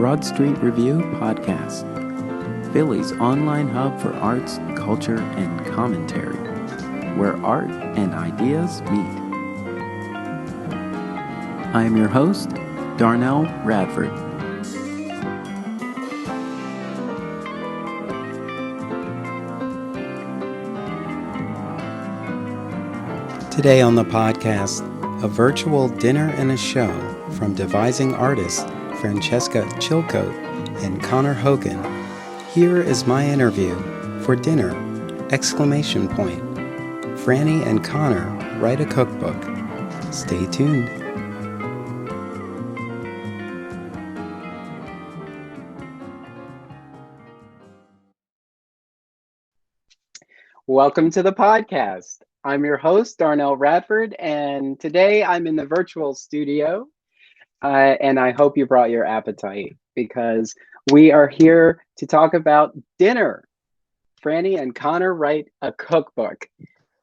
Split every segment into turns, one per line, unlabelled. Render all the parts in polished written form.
Broad Street Review Podcast, Philly's online hub for arts, culture, and commentary, where art and ideas meet. I am your host, Darnell Radford. Today on the podcast, a virtual dinner and a show from devising artists Francesca Chilcote and Connor Hogan. Here is my interview for dinner! Franny and Connor write a cookbook. Stay tuned.
Welcome to the podcast. I'm your host, Darnell Radford, and today I'm in the virtual studio, and I hope you brought your appetite because we are here to talk about dinner. Franny and Connor write a cookbook,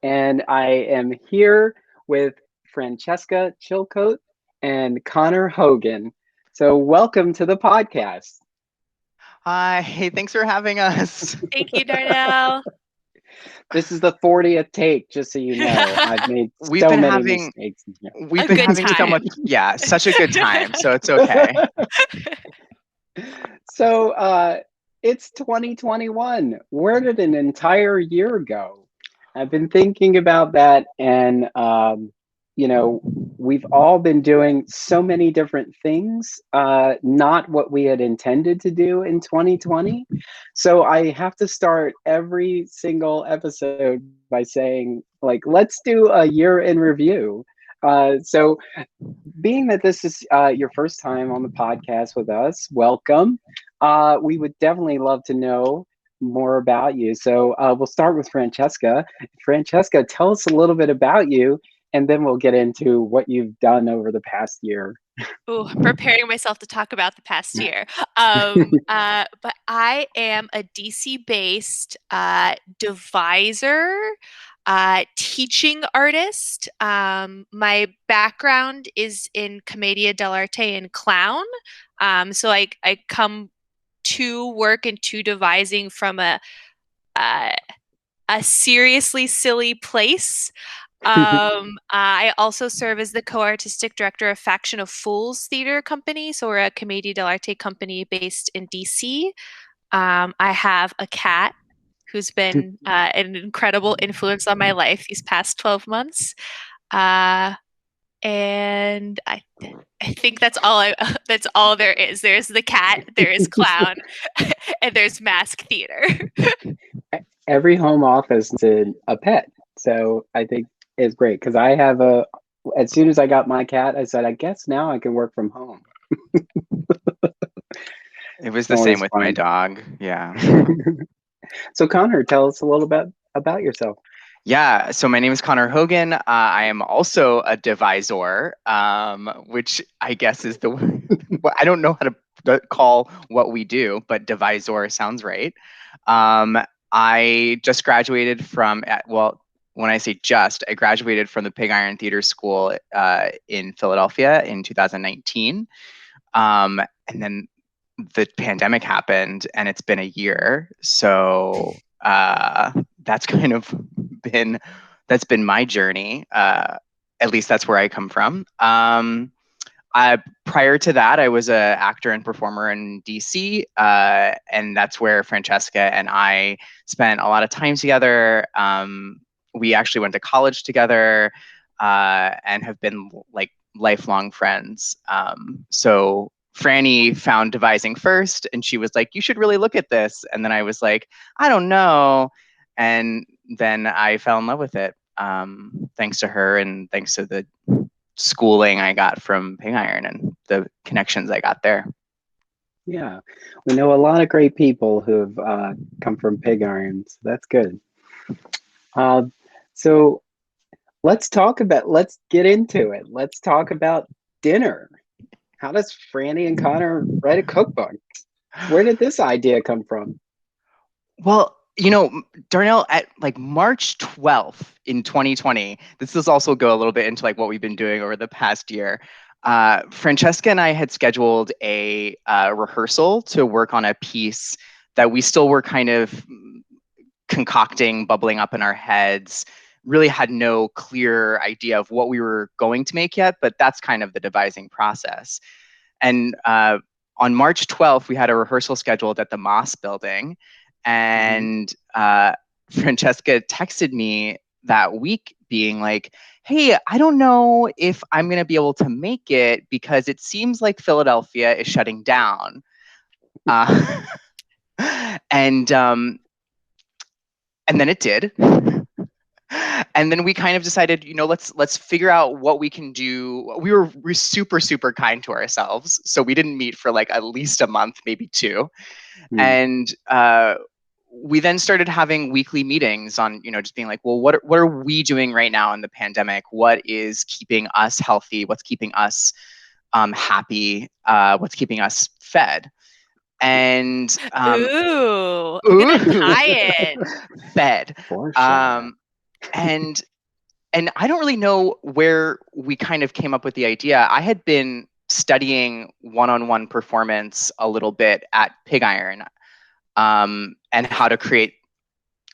and I am here with Francesca Chilcote and Connor Hogan. So welcome to the podcast.
Hi, thanks for having us.
Thank you, Darnell.
This is the 40th take, just so you know. I've made
We've
so
been
many
having-
mistakes.
We've
A
been
good
having so
time.
much, such a good time. So it's okay.
So it's 2021. Where did an entire year go? I've been thinking about that, and we've all been doing so many different things, not what we had intended to do in 2020. So I have to start every single episode by saying, like, let's do a year in review. So being that this is your first time on the podcast with us, welcome. We would definitely love to know more about you. So we'll start with Francesca. Francesca, tell us a little bit about you, and then we'll get into what you've done over the past year.
Ooh, I'm preparing myself to talk about the past year. But I am a DC-based deviser, teaching artist. My background is in commedia dell'arte and clown. So I come to work and to devising from a seriously silly place. I also serve as the co-artistic director of Faction of Fools Theater Company. So we're a commedia dell'arte company based in DC. I have a cat who's been an incredible influence on my life these past 12 months. And I think that's all there is. There's the cat, there is clown, and there's mask theater.
Every home office is a pet. So I think it's great because I have as soon as I got my cat, I said, I guess now I can work from home.
It was the same with my dog. Yeah.
So Connor, tell us a little bit about yourself.
Yeah. So my name is Connor Hogan. I am also a devisor, which I guess is I don't know how to call what we do, but devisor sounds right. I just graduated when I say just, I graduated from the Pig Iron Theater School in Philadelphia in 2019. And then the pandemic happened and it's been a year. So that's kind of been my journey. At least that's where I come from. Prior to that, I was an actor and performer in DC, and that's where Francesca and I spent a lot of time together. We actually went to college together and have been like lifelong friends. So Franny found devising first, and she was like, "You should really look at this." And then I was like, "I don't know," and then I fell in love with it, thanks to her and thanks to the schooling I got from Pig Iron and the connections I got there.
Yeah, we know a lot of great people who have come from Pig Iron, so that's good. So let's get into it. Let's talk about dinner. How does Franny and Connor write a cookbook? Where did this idea come from?
Well, Darnell, at like March 12th in 2020, this does also go a little bit into like what we've been doing over the past year. Francesca and I had scheduled a rehearsal to work on a piece that we still were kind of concocting, bubbling up in our heads, really had no clear idea of what we were going to make yet, but that's kind of the devising process. And on March 12th, we had a rehearsal scheduled at the Moss building, and Francesca texted me that week being like, hey, I don't know if I'm going to be able to make it because it seems like Philadelphia is shutting down. And then it did. And then we kind of decided, let's figure out what we can do. We're super, super kind to ourselves. So we didn't meet for like at least a month, maybe two. And we then started having weekly meetings on, just being like, well, what are we doing right now in the pandemic? What is keeping us healthy? What's keeping us happy? What's keeping us fed? And
good tie-in.
Fed. And I don't really know where we kind of came up with the idea. I had been studying one-on-one performance a little bit at Pig Iron, and how to create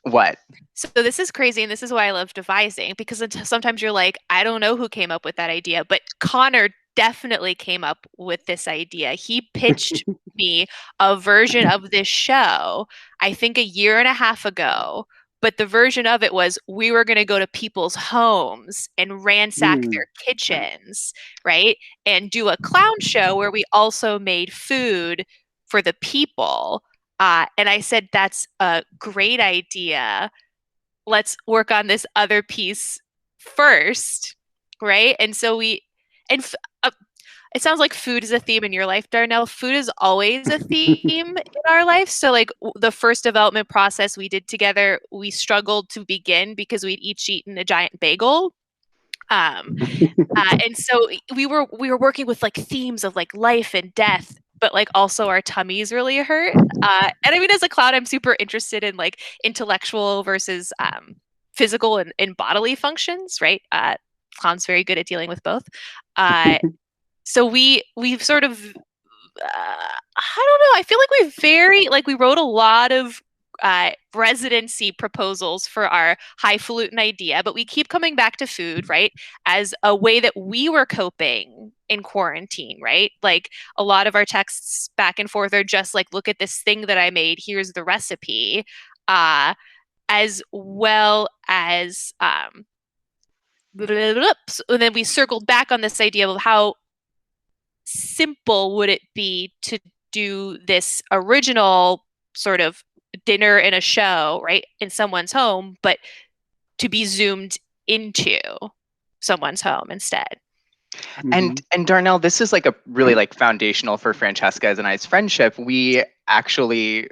what.
So this is crazy, and this is why I love devising, because sometimes you're like, I don't know who came up with that idea, but Connor definitely came up with this idea. He pitched me a version of this show, I think a year and a half ago. But the version of it was we were going to go to people's homes and ransack their kitchens, right? And do a clown show where we also made food for the people. And I said, that's a great idea. Let's work on this other piece first, right? And so it sounds like food is a theme in your life, Darnell. Food is always a theme in our life. So like the first development process we did together, we struggled to begin because we'd each eaten a giant bagel. And so we were working with like themes of like life and death, but like also our tummies really hurt. And I mean, as a clown, I'm super interested in like intellectual versus physical and bodily functions, right? Clown's very good at dealing with both. So we've sort of, I don't know, I feel like we wrote a lot of residency proposals for our highfalutin idea, but we keep coming back to food, right? As a way that we were coping in quarantine, right? Like a lot of our texts back and forth are just like, look at this thing that I made, here's the recipe, as well as, and then we circled back on this idea of how simple would it be to do this original sort of dinner in a show, right, in someone's home, but to be zoomed into someone's home instead.
And Darnell, this is like a really like foundational for Francesca's and I's friendship. We actually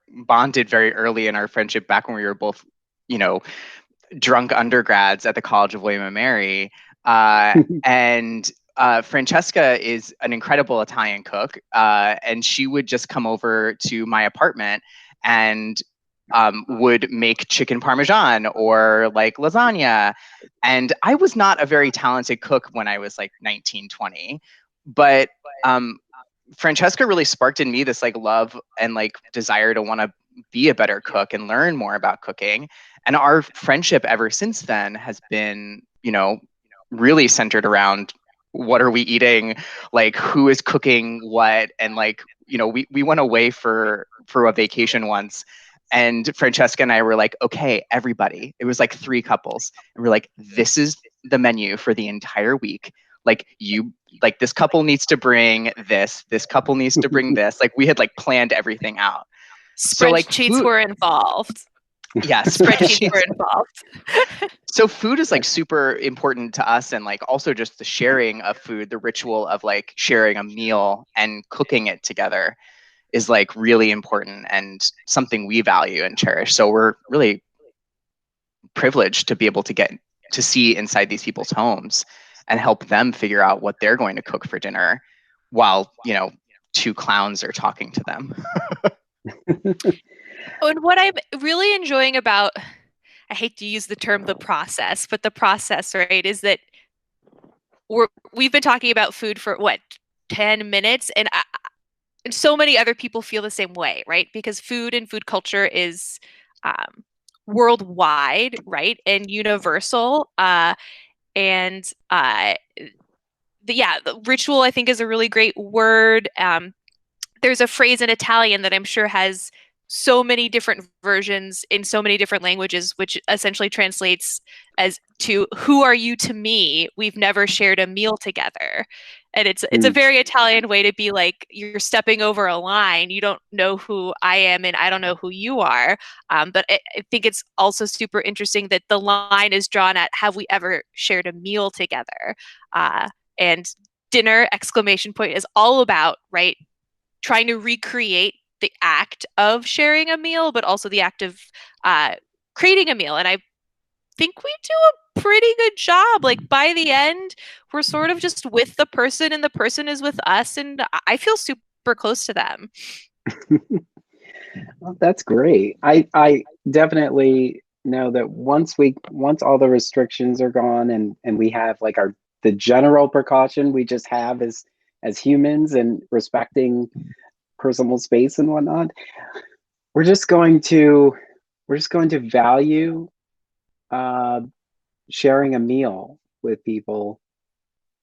bonded very early in our friendship back when we were both, drunk undergrads at the College of William and Mary. And Francesca is an incredible Italian cook, and she would just come over to my apartment and would make chicken parmesan or like lasagna. And I was not a very talented cook when I was like 19, 20, but Francesca really sparked in me this like love and like desire to want to be a better cook and learn more about cooking. And our friendship ever since then has been, really centered around what are we eating, like who is cooking what, and like, we went away for a vacation once, and Francesca and I were like, okay, everybody, it was like 3 couples, and we're like, this is the menu for the entire week. Like this couple needs to bring this couple needs to bring this. Like we had like planned everything out.
Spreadsheets were involved.
Yes,
spreadsheets were involved.
So food is like super important to us, and like also just the sharing of food, the ritual of like sharing a meal and cooking it together is like really important and something we value and cherish. So we're really privileged to be able to get to see inside these people's homes and help them figure out what they're going to cook for dinner while, 2 clowns are talking to them.
And what I'm really enjoying about, I hate to use the term the process, but the process, right, is that we've been talking about food for what, 10 minutes, and so many other people feel the same way, right? Because food and food culture is worldwide, right, and universal. And the ritual, I think, is a really great word. There's a phrase in Italian that I'm sure has so many different versions in so many different languages, which essentially translates as to "Who are you to me? We've never shared a meal together." And it's a very Italian way to be like, you're stepping over a line. You don't know who I am, and I don't know who you are. But I think it's also super interesting that the line is drawn at, have we ever shared a meal together? And dinner, exclamation point, is all about, right, trying to recreate the act of sharing a meal, but also the act of creating a meal. And I think we do a pretty good job. Like, by the end, we're sort of just with the person, and the person is with us, and I feel super close to them.
Well, that's great. I definitely know that once all the restrictions are gone, and we have like the general precaution we just have as humans, and respecting personal space and whatnot, we're just going to value sharing a meal with people,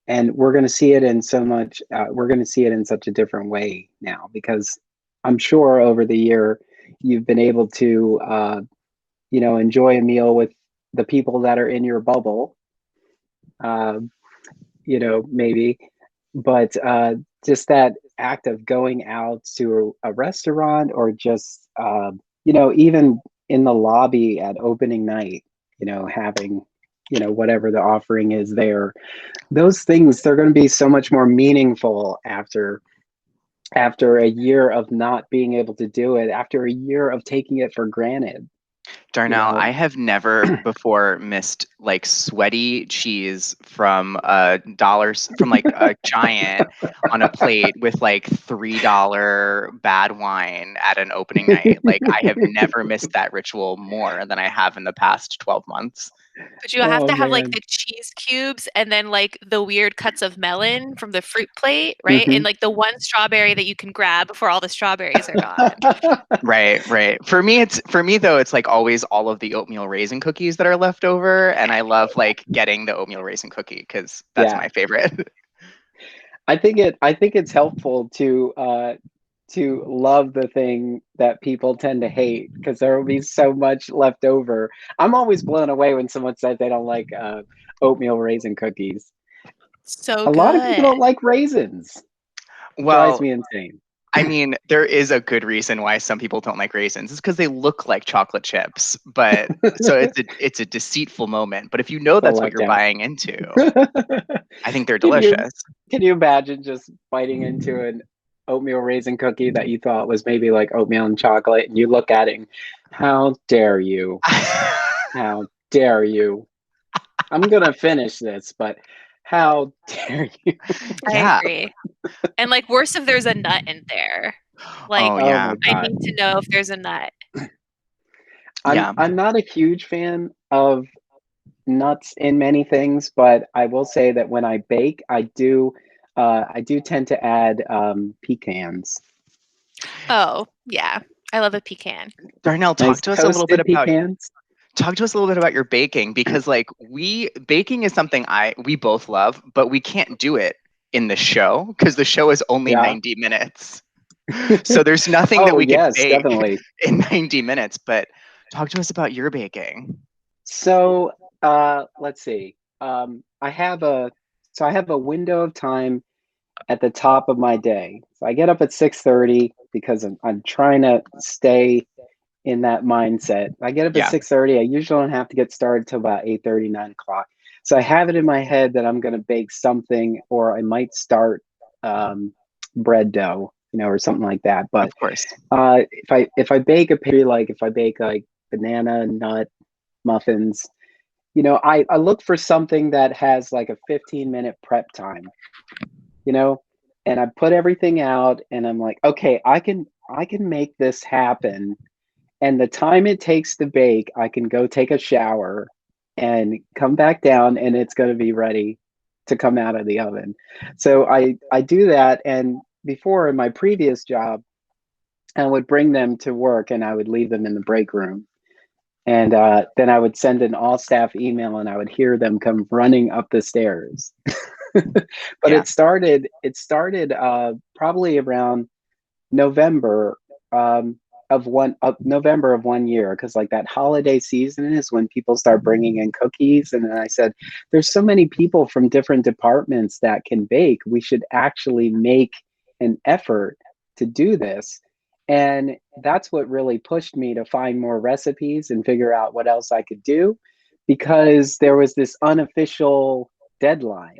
and we're going to see it in such a different way now, because I'm sure over the year you've been able to enjoy a meal with the people that are in your bubble, maybe, but just that act of going out to a restaurant, or just even in the lobby at opening night, having whatever the offering is there, those things, they're going to be so much more meaningful after a year of not being able to do it, after a year of taking it for granted.
Darnell, I have never before missed like sweaty cheese from like a Giant on a plate with like $3 bad wine at an opening night. Like, I have never missed that ritual more than I have in the past 12 months.
But you have to have like the cheese cubes, and then like the weird cuts of melon from the fruit plate, right? And like the one strawberry that you can grab before all the strawberries are gone.
Right. For me though, it's like always all of the oatmeal raisin cookies that are left over, and I love like getting the oatmeal raisin cookie because that's my favorite.
I think it's helpful to love the thing that people tend to hate, because there will be so much left over. I'm always blown away when someone says they don't like oatmeal raisin cookies.
So
a lot of people don't like raisins.
Well,
drives me insane.
I mean, there is a good reason why some people don't like raisins. It's because they look like chocolate chips, but so it's a deceitful moment. But if you know that's what you're buying into, I think they're delicious.
Can you imagine just biting into an oatmeal raisin cookie that you thought was maybe like oatmeal and chocolate, and you look at it and, how dare you? How dare you? I'm gonna finish this, but how dare you?
I agree. And like, worse if there's a nut in there. Like, I need to know if there's a nut.
I'm not a huge fan of nuts in many things, but I will say that when I bake, I do tend to add pecans.
Oh yeah, I love a pecan.
Darnell, talk to us a little bit about
pecans.
Talk to us a little bit about your baking, because like baking is something we both love, but we can't do it in the show because the show is only 90 minutes. So there's nothing that we can bake in 90 minutes, but talk to us about your baking.
So let's see. I have a window of time at the top of my day. So I get up at 6:30 because I'm trying to stay in that mindset. I get up at 6:30. I usually don't have to get started till about 8:30, 9 o'clock. So I have it in my head that I'm going to bake something, or I might start bread dough, or something like that. But
of course,
if I bake a pastry, like if I bake like banana nut muffins, I look for something that has like a 15-minute prep time, and I put everything out, and I'm like, okay, I can make this happen. And the time it takes to bake, I can go take a shower and come back down, and it's going to be ready to come out of the oven. So I do that. And before, in my previous job, I would bring them to work and I would leave them in the break room. And then I would send an all staff email and I would hear them come running up the stairs. But
Yeah.
it started probably around November of November of one year, because like that holiday season is when people start bringing in cookies. And then I said, there's so many people from different departments that can bake. We should actually make an effort to do this. And that's what really pushed me to find more recipes and figure out what else I could do, because there was this unofficial deadline.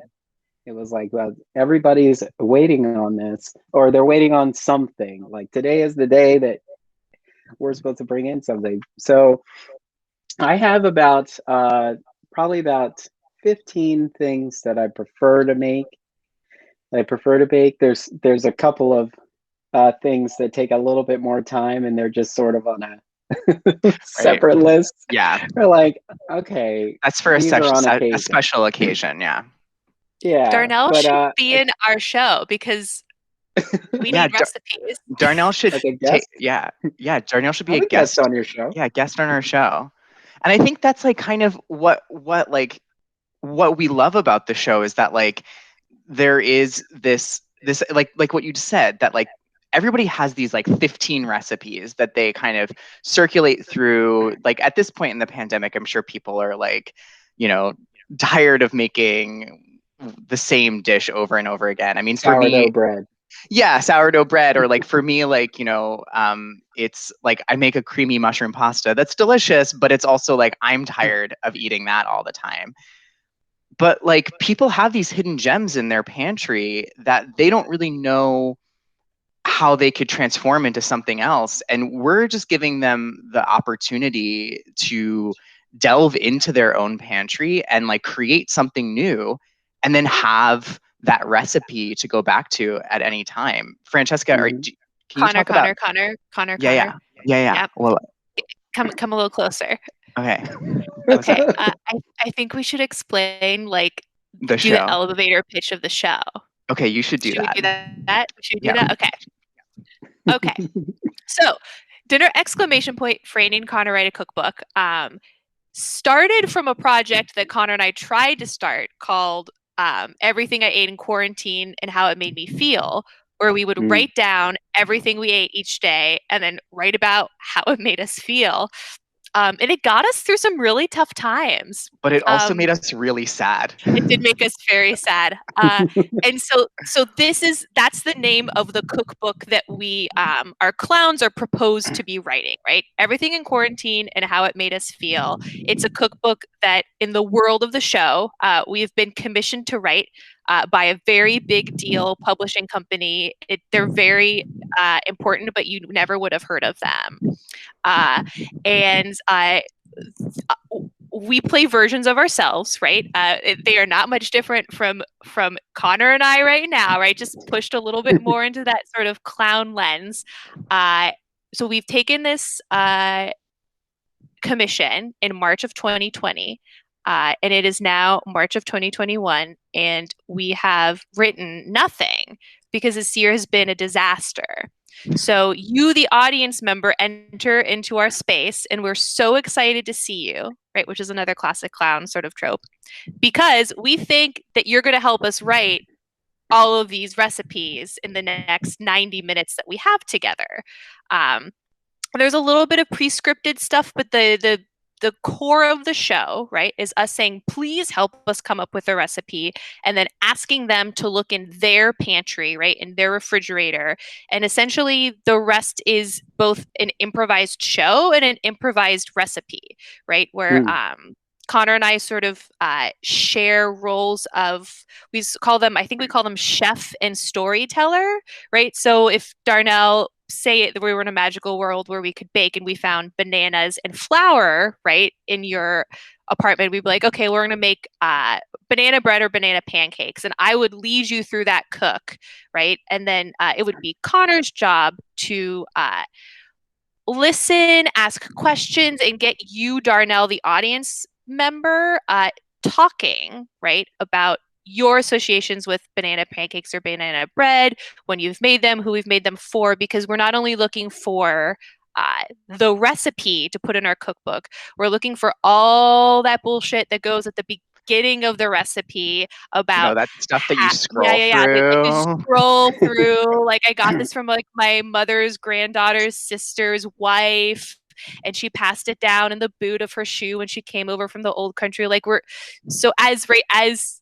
It was like, well, everybody's waiting on this, or they're waiting on something. Like today is the day that we're supposed to bring in something. So I have about probably about 15 things that I prefer to make. I prefer to bake. There's a couple of things that take a little bit more time, and they're just sort of on a separate list.
Yeah.
They're like, okay,
That's for a
these are on
a
occasion.
special occasion. Yeah.
Yeah.
Darnell
but,
should be in our show because we need recipes.
Darnell should
Like a guest?
Darnell should be
I'm
a guest
on your show.
Yeah, guest on our show. And I think that's like kind of what we love about the show is that like there is this like what you just said, that like everybody has these like 15 recipes that they kind of circulate through. Like at this point in the pandemic, I'm sure people are like, you know, tired of making the same dish over and over again. I mean, for me,
bread.
Yeah, sourdough bread, or like for me, like, you know, it's like I make a creamy mushroom pasta that's delicious, but it's also like I'm tired of eating that all the time. But like people have these hidden gems in their pantry that they don't really know how they could transform into something else. And we're just giving them the opportunity to delve into their own pantry and like create something new, and then have that recipe to go back to at any time. Francesca, can you talk about
Connor?
Yeah.
Yep.
Well,
come a little closer.
Okay.
Okay. I think we should explain like
The
do
show.
the elevator pitch of the show.
Okay, you should do that.
Should we do that? Should we do
Yeah.
that? Okay. So, Dinner exclamation point, Franny and Connor Write a Cookbook started from a project that Connor and I tried to start called Everything I Ate in Quarantine and How It Made Me Feel, where we would write down everything we ate each day and then write about how it made us feel. And it got us through some really tough times.
But it also made us really sad.
It did make us very sad. And so that's the name of the cookbook that we, our clowns are proposed to be writing, right? Everything in Quarantine and How It Made Us Feel. It's a cookbook that in the world of the show, we've been commissioned to write by a very big deal publishing company. They're very important, but you never would have heard of them. And we play versions of ourselves, right? They are not much different from Connor and I right now, right? Just pushed a little bit more into that sort of clown lens. So we've taken this commission in March of 2020, and it is now March of 2021, and we have written nothing because this year has been a disaster. So you, the audience member, enter into our space, and we're so excited to see you, right? Which is another classic clown sort of trope, because we think that you're going to help us write all of these recipes in the next 90 minutes that we have together. There's a little bit of pre-scripted stuff, but the core of the show, right, is us saying, please help us come up with a recipe, and then asking them to look in their pantry, right, in their refrigerator. And essentially the rest is both an improvised show and an improvised recipe, right, where Connor and I sort of share roles of, I think we call them chef and storyteller, right? So if Darnell, say it, we were in a magical world where we could bake and we found bananas and flour, right, in your apartment, we'd be like, okay, we're going to make banana bread or banana pancakes. And I would lead you through that cook, right? And then it would be Connor's job to listen, ask questions, and get you, Darnell, the audience member, talking, right, about your associations with banana pancakes or banana bread, when you've made them, who we've made them for, because we're not only looking for the recipe to put in our cookbook, we're looking for all that bullshit that goes at the beginning of the recipe about
that stuff that you
yeah,
scroll
yeah, yeah. Like you
through.
scroll through. Like I got this from like my mother's granddaughter's sister's wife, and she passed it down in the boot of her shoe when she came over from the old country. Like we're so as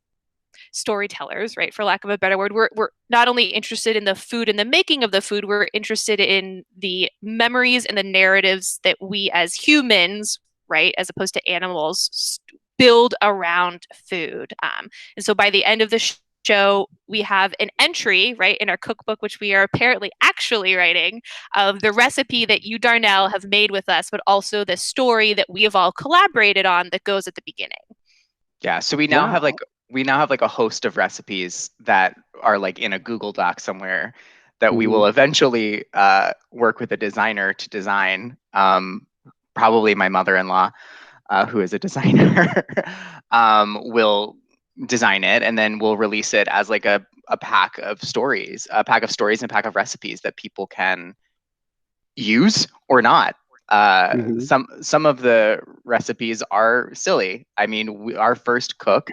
storytellers, right, for lack of a better word, we're not only interested in the food and the making of the food, we're interested in the memories and the narratives that we as humans, right, as opposed to animals, build around food. And so by the end of the show, we have an entry, right, in our cookbook, which we are apparently actually writing, of the recipe that you, Darnell, have made with us, but also the story that we have all collaborated on that goes at the beginning.
Yeah, so we now have like a host of recipes that are like in a Google Doc somewhere that we will eventually work with a designer to design. Probably my mother-in-law, who is a designer, will design it, and then we'll release it as like a pack of stories and a pack of recipes that people can use or not. Some of the recipes are silly. I mean, our first cook,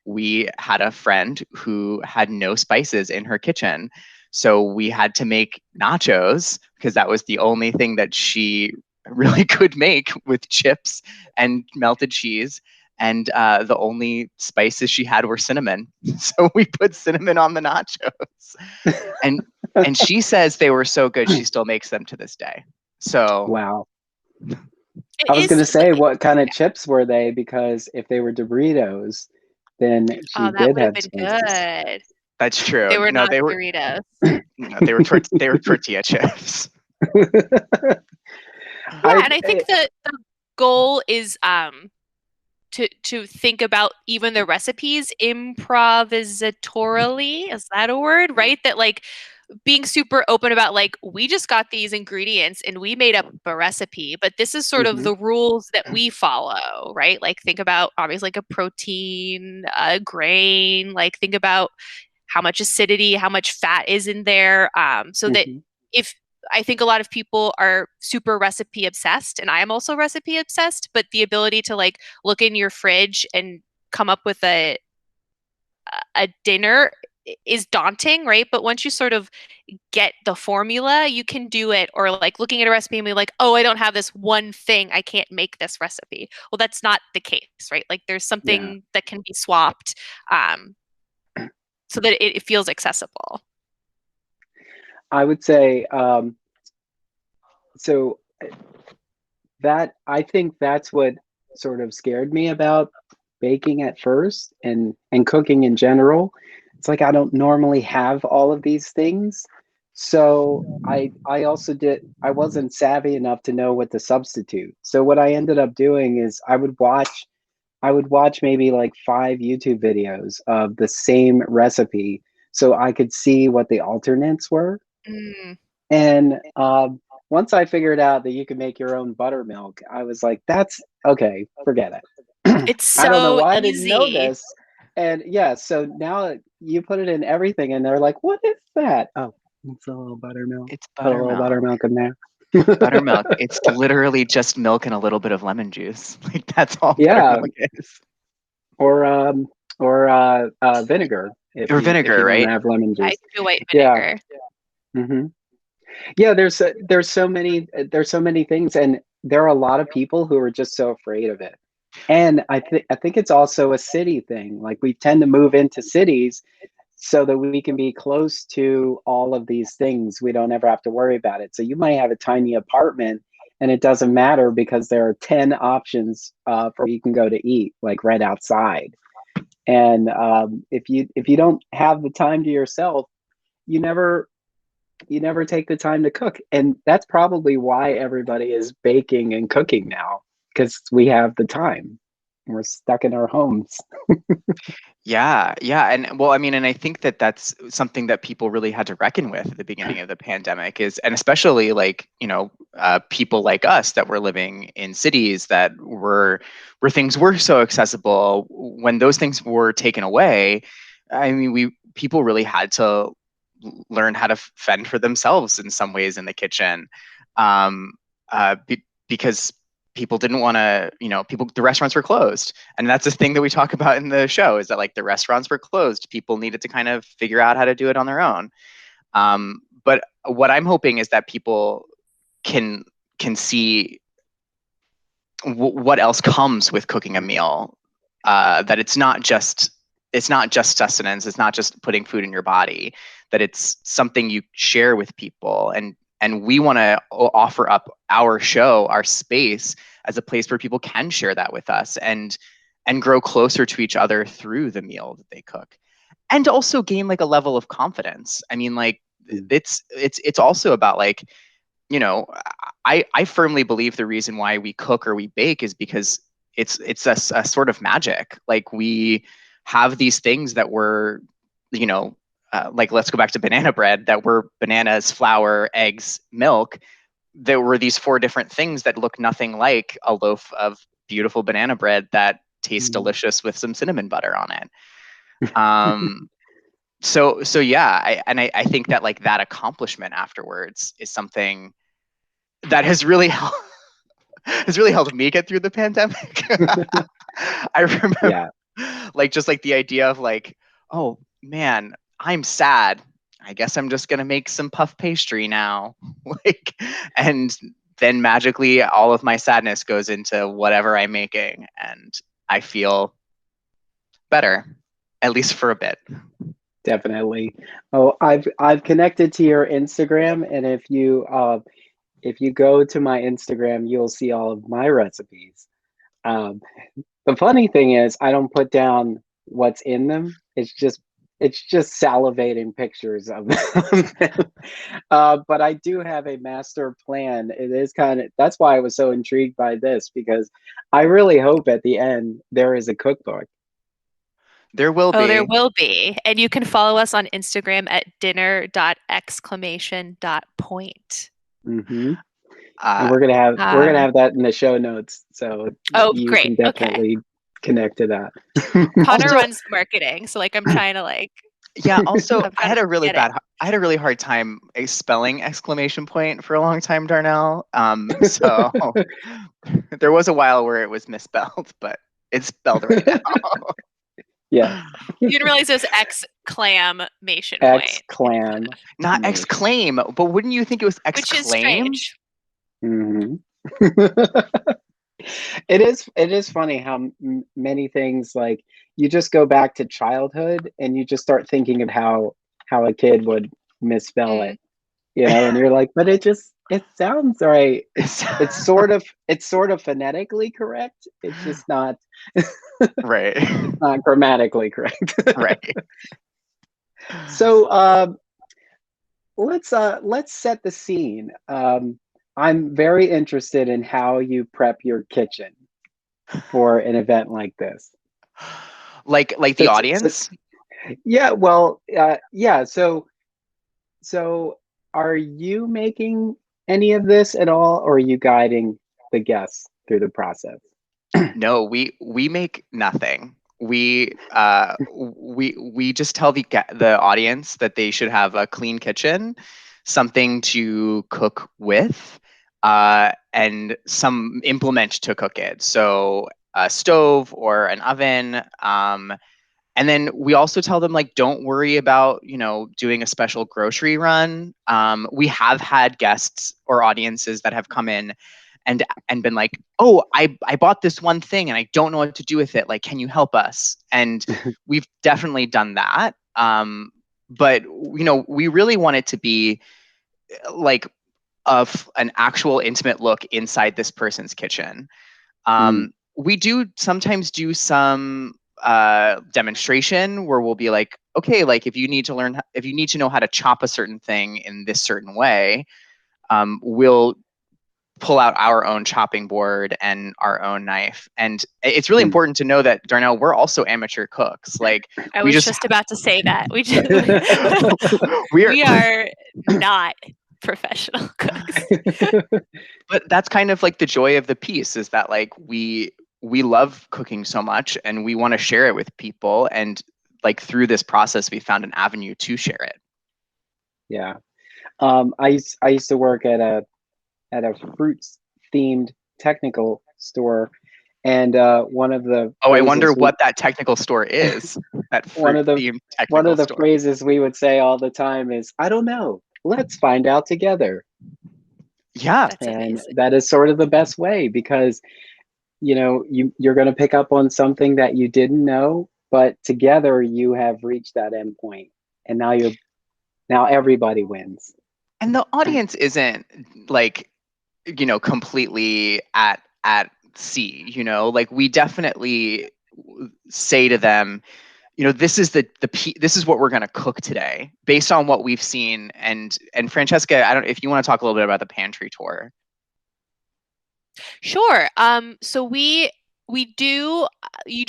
we had a friend who had no spices in her kitchen. So we had to make nachos because that was the only thing that she really could make with chips and melted cheese. And the only spices she had were cinnamon. So we put cinnamon on the nachos. And she says they were so good, she still makes them to this day. So
wow. I was going to say, what kind of chips were they? Because if they were Doritos, then she did have
been
spices.
good.
That's true.
They were not Doritos.
No, they were tortilla chips.
Yeah, and I think the goal is to think about even the recipes improvisatorily. Is that a word? Right? That like being super open about like, we just got these ingredients and we made up a recipe, but this is sort of the rules that we follow, right? Like think about obviously like a protein, a grain, like think about how much acidity, how much fat is in there. So that if I think a lot of people are super recipe obsessed, and I am also recipe obsessed, but the ability to like look in your fridge and come up with a dinner is daunting, right? But once you sort of get the formula, you can do it. Or like looking at a recipe and be like, oh, I don't have this one thing, I can't make this recipe. Well, that's not the case, right? Like there's something that can be swapped so that it feels accessible.
I would say, so that I think that's what sort of scared me about baking at first and cooking in general. It's like I don't normally have all of these things. So I wasn't savvy enough to know what to substitute. So what I ended up doing is I would watch maybe like 5 YouTube videos of the same recipe so I could see what the alternates were. And once I figured out that you could make your own buttermilk, I was like, that's okay, forget it.
It's so
I don't know why
easy.
I didn't know this. And yeah, so now you put it in everything and they're like, what is that? Oh, it's a little buttermilk.
It's
Put a little buttermilk in there.
Buttermilk. It's literally just milk and a little bit of lemon juice. Like that's all buttermilk is.
Or vinegar.
Or vinegar, right?
Have lemon juice.
I do white vinegar.
Yeah, there's so many things, and there are a lot of people who are just so afraid of it. And I think it's also a city thing. Like we tend to move into cities so that we can be close to all of these things. We don't ever have to worry about it. So you might have a tiny apartment and it doesn't matter because there are 10 options for where you can go to eat, like right outside. And if you don't have the time to yourself, you never take the time to cook. And that's probably why everybody is baking and cooking now, because we have the time. We're stuck in our homes.
Yeah. And well, I mean, and I think that that's something that people really had to reckon with at the beginning of the pandemic and especially like, people like us that were living in cities that where things were so accessible. When those things were taken away, I mean, people really had to learn how to fend for themselves in some ways in the kitchen, because people didn't want to, the restaurants were closed. And that's a thing that we talk about in the show, is that like the restaurants were closed. People needed to kind of figure out how to do it on their own. But what I'm hoping is that people can see what else comes with cooking a meal, that it's not just sustenance, it's not just putting food in your body, that it's something you share with people. And we want to offer up our show, our space, as a place where people can share that with us and grow closer to each other through the meal that they cook, and also gain like a level of confidence. I mean, like it's also about like, I firmly believe the reason why we cook or we bake is because it's a sort of magic. Like we have these things that were, like let's go back to banana bread, that were bananas, flour, eggs, milk. There were these 4 different things that look nothing like a loaf of beautiful banana bread that tastes delicious with some cinnamon butter on it. So yeah, I think that like that accomplishment afterwards is something that has really helped me get through the pandemic. I remember like just like the idea of like, oh man, I'm sad. I guess I'm just gonna make some puff pastry now. Like, and then magically all of my sadness goes into whatever I'm making, and I feel better, at least for a bit.
Definitely. Oh, I've connected to your Instagram, and if you go to my Instagram, you'll see all of my recipes. The funny thing is, I don't put down what's in them. It's just salivating pictures of them. But I do have a master plan. It is that's why I was so intrigued by this, because I really hope at the end there is a cookbook.
There will be.
Oh, there will be. And you can follow us on Instagram at dinner.exclamation.point.
Mm-hmm. And we're gonna have that in the show notes, so you
great.
can definitely connect to that.
Connor runs marketing, so like I'm trying to like.
Yeah. Also, I had a really hard time spelling exclamation point for a long time, Darnell. So there was a while where it was misspelled, but it's spelled right now.
Yeah.
You didn't realize it was exclamation
point.
Exclam.
Not exclaim, but wouldn't you think it was exclaim?
Which is strange.
Mm-hmm. It is funny how many things, like, you just go back to childhood and you just start thinking of how a kid would misspell it, and you're like, but it sounds right. It's sort of phonetically correct. It's just not
right.
It's not grammatically correct.
Right.
So let's set the scene. I'm very interested in how you prep your kitchen for an event like this.
Like the audience?
Yeah, well, yeah. So are you making any of this at all, or are you guiding the guests through the process?
No, we make nothing. We just tell the audience that they should have a clean kitchen, something to cook with, and some implement to cook it. So a stove or an oven. And then we also tell them, like, don't worry about, doing a special grocery run. We have had guests or audiences that have come in and been like, oh, I bought this one thing and I don't know what to do with it. Like, can you help us? And we've definitely done that. But, we really want it to be like an actual intimate look inside this person's kitchen. We do sometimes do some demonstration where we'll be like, okay, like if you need to know how to chop a certain thing in this certain way, we'll pull out our own chopping board and our own knife. And it's really important to know that, Darnell, we're also amateur cooks. Like,
I was just about to say that. We are not professional cooks.
But that's kind of like the joy of the piece, is that like we love cooking so much and we want to share it with people. And like through this process, we found an avenue to share it.
Yeah. I used to work at a fruits themed technical store, and one of the
I wonder what that technical store is. That fruit themed technical
one of the
store.
phrases we would say all the time is, "I don't know. Let's find out together."
Yeah,
That's
and
amazing.
that is sort of the best way, because you're going to pick up on something that you didn't know, but together you have reached that end point, and now everybody wins.
And the audience isn't like, completely at sea, like we definitely say to them, this is this is what we're going to cook today based on what we've seen. And Francesca, I don't if you want to talk a little bit about the pantry tour.
Sure. So you do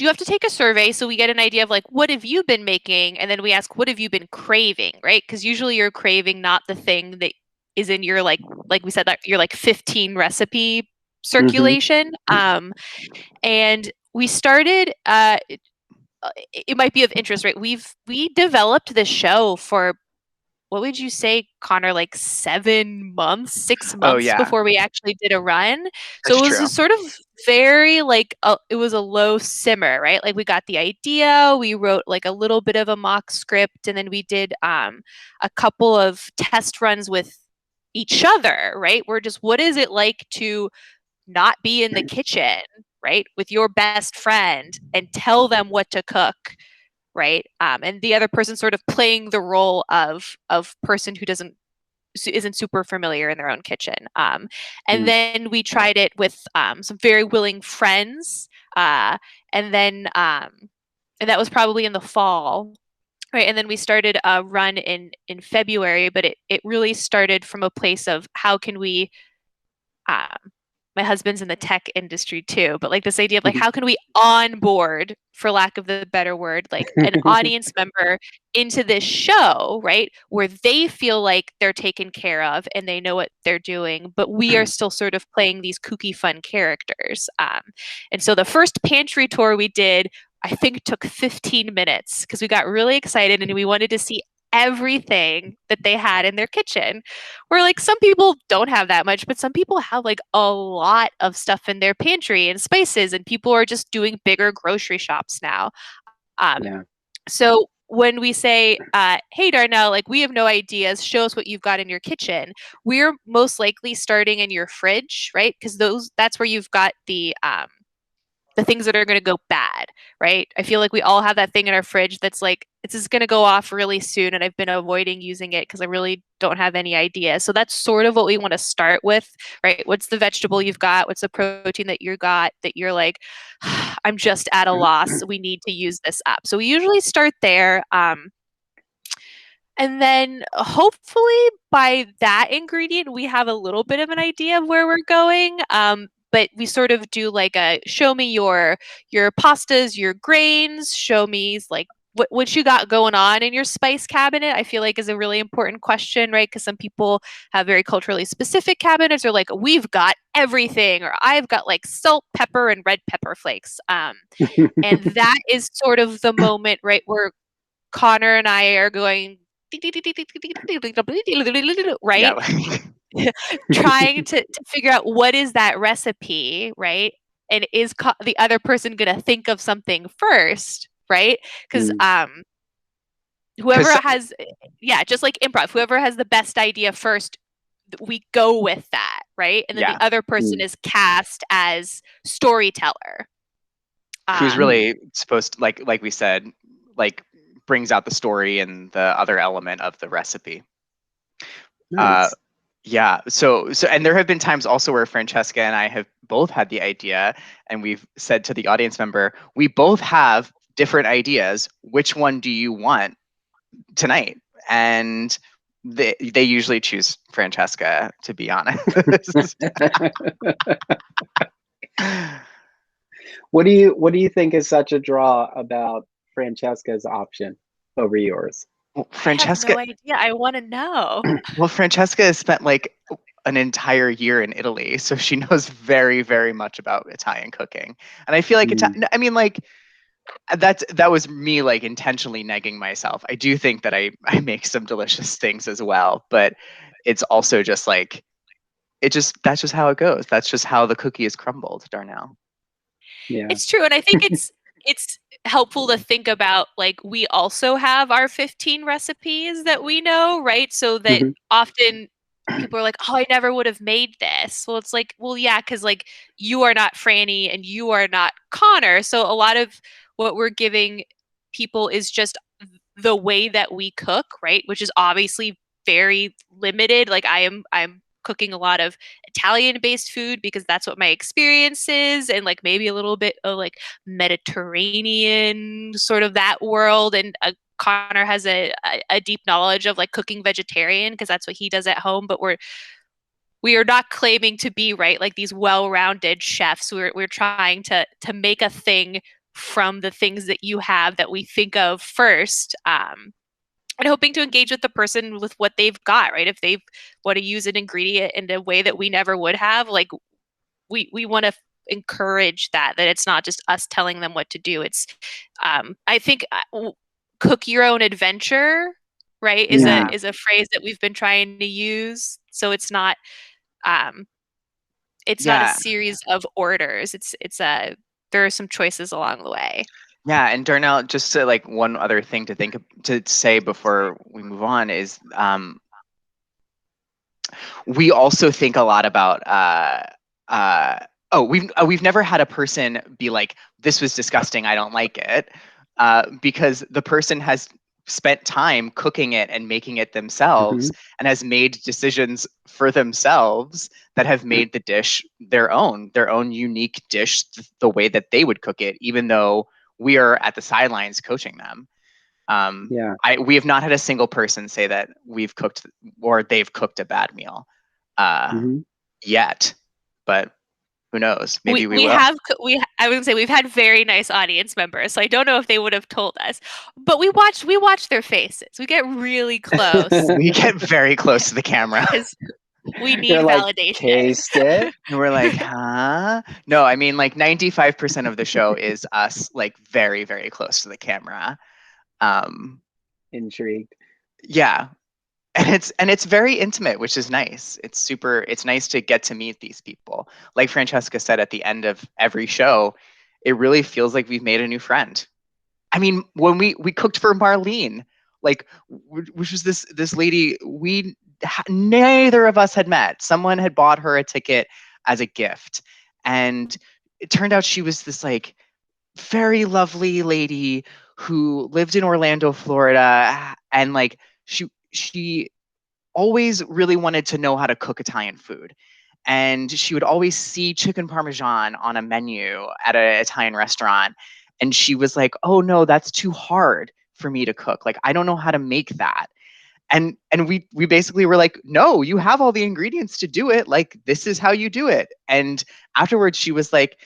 have to take a survey, so we get an idea of like, what have you been making, and then we ask, what have you been craving, right? Because usually you're craving not the thing that is in your like we said, that your like 15 recipe circulation. And we started. It might be of interest, right? We developed this show for, what would you say, Connor, like 7 months, 6 months before we actually did a run. So
That's
it was
true.
just sort of very like, it was a low simmer, right? Like we got the idea, we wrote like a little bit of a mock script, and then we did a couple of test runs with each other, right? We're just, what is it like to not be in the kitchen, right, with your best friend and tell them what to cook, right? And the other person sort of playing the role of person who isn't super familiar in their own kitchen. And then we tried it with some very willing friends, and then and that was probably in the fall, right? And then we started a run in February, but it really started from a place of, how can we my husband's in the tech industry too, but like this idea of like, how can we onboard, for lack of the better word, like an audience member into this show, right, where they feel like they're taken care of and they know what they're doing, but we are still sort of playing these kooky fun characters. And so the first pantry tour we did, I think, took 15 minutes because we got really excited and we wanted to see everything that they had in their kitchen. Where like some people don't have that much, but some people have like a lot of stuff in their pantry and spices, and people are just doing bigger grocery shops now. So when we say, hey Darnell, like we have no ideas, show us what you've got in your kitchen, we're most likely starting in your fridge, right? Because that's where you've got the things that are going to go bad, right? I feel like we all have that thing in our fridge that's like, it's just going to go off really soon, and I've been avoiding using it because I really don't have any idea. So that's sort of what we want to start with, right? What's the vegetable you've got? What's the protein that you got that you're like, I'm just at a loss, we need to use this up. So we usually start there. And then hopefully by that ingredient, we have a little bit of an idea of where we're going. But we sort of do like a, show me your pastas, your grains, show me like what you got going on in your spice cabinet, I feel like is a really important question, right? Because some people have very culturally specific cabinets, or like, we've got everything, or I've got like salt, pepper, and red pepper flakes. And that is sort of the moment, right, where Connor and I are going, right? Trying to figure out what is that recipe, right? And is the other person going to think of something first, right? Because whoever has, just like improv, whoever has the best idea first, we go with that, right? And then the other person is cast as storyteller.
Who's really supposed to, like we said, like brings out the story and the other element of the recipe.
Nice.
So and there have been times also where Francesca and I have both had the idea, and we've said to the audience member, we both have different ideas. Which one do you want tonight? And they usually choose Francesca, to be honest.
What do you think is such a draw about Francesca's option over yours?
Well, Francesca,
I have no idea. I want to know.
Well, Francesca has spent like an entire year in Italy, so she knows very, very much about Italian cooking. And I feel like I mean, like, that was me like intentionally negging myself. I do think that I make some delicious things as well, but it's also just like that's just how it goes. That's just how the cookie is crumbled, Darnell.
Yeah.
It's true, and I think it's helpful to think about, like, we also have our 15 recipes that we know, right? So that often people are like, oh, I never would have made this. Well, it's like, well, yeah, because like you are not Franny and you are not Connor. So a lot of what we're giving people is just the way that we cook, right? Which is obviously very limited. Like I'm cooking a lot of Italian based food because that's what my experience is, and like maybe a little bit of like Mediterranean, sort of that world. And Connor has a deep knowledge of like cooking vegetarian because that's what he does at home. But we are not claiming to be, right, like these well-rounded chefs. We're trying to make a thing from the things that you have that we think of first. And hoping to engage with the person with what they've got, right? If they want to use an ingredient in a way that we never would have, like we want to encourage that it's not just us telling them what to do. It's I think cook your own adventure, right, is a phrase that we've been trying to use. So it's not not a series of orders. It's a there are some choices along the way.
Yeah, and Darnell, just to like one other thing to say before we move on is we also think a lot about we've never had a person be like, this was disgusting, I don't like it, because the person has spent time cooking it and making it themselves and has made decisions for themselves that have made the dish their own unique dish, the way that they would cook it, even though we are at the sidelines coaching them. We have not had a single person say that we've cooked or they've cooked a bad meal yet, but who knows? Maybe we will.
I would say we've had very nice audience members, so I don't know if they would have told us, but we watch their faces. We get really close.
We get very close to the camera.
We need validation.
Taste it.
And we're like, huh? No, I mean, like 95% of the show is us like very, very close to the camera.
Intrigued.
Yeah. And it's very intimate, which is nice. It's nice to get to meet these people. Like Francesca said at the end of every show, it really feels like we've made a new friend. I mean, when we cooked for Marlene, like, which was this lady neither of us had met. Someone had bought her a ticket as a gift, and it turned out she was this like very lovely lady who lived in Orlando, Florida, and like she always really wanted to know how to cook Italian food. And she would always see chicken parmesan on a menu at an Italian restaurant. And she was like, oh no, that's too hard for me to cook. Like, I don't know how to make that. And we basically were like, no, you have all the ingredients to do it. Like, this is how you do it. And afterwards she was like,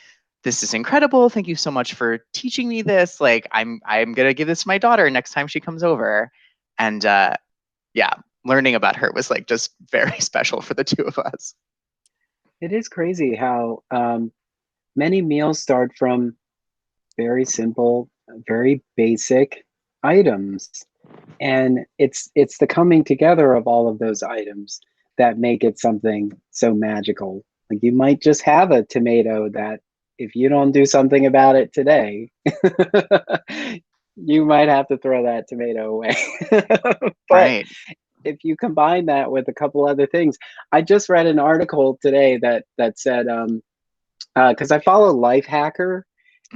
this is incredible. Thank you so much for teaching me this. Like, I'm going to give this to my daughter next time she comes over. And learning about her was like just very special for the two of us.
It is crazy how many meals start from very simple, very basic items. And it's the coming together of all of those items that make it something so magical. Like, you might just have a tomato that if you don't do something about it today, you might have to throw that tomato away. But
right.
If you combine that with a couple other things, I just read an article today that said, because I follow Lifehacker,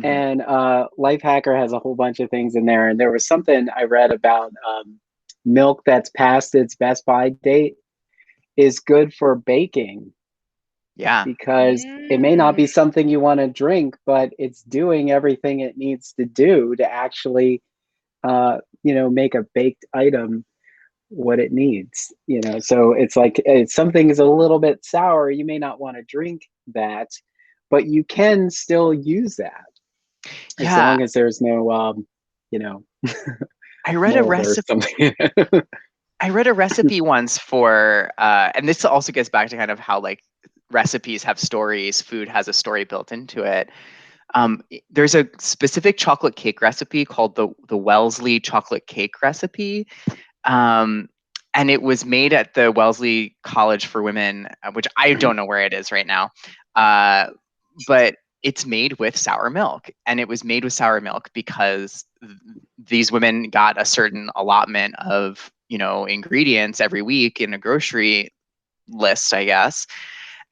and Lifehacker has a whole bunch of things in there. And there was something I read about milk that's past its best by date is good for baking.
Yeah.
Because it may not be something you want to drink, but it's doing everything it needs to do to actually, make a baked item what it needs. So it's like, if something is a little bit sour, you may not want to drink that, but you can still use that. As long as there's no,
I read a recipe. I read a recipe once for, and this also gets back to kind of how like recipes have stories, food has a story built into it. There's a specific chocolate cake recipe called the Wellesley chocolate cake recipe. And it was made at the Wellesley College for Women, which I don't know where it is right now. But it's made with sour milk. And it was made with sour milk because these women got a certain allotment of, ingredients every week in a grocery list, I guess.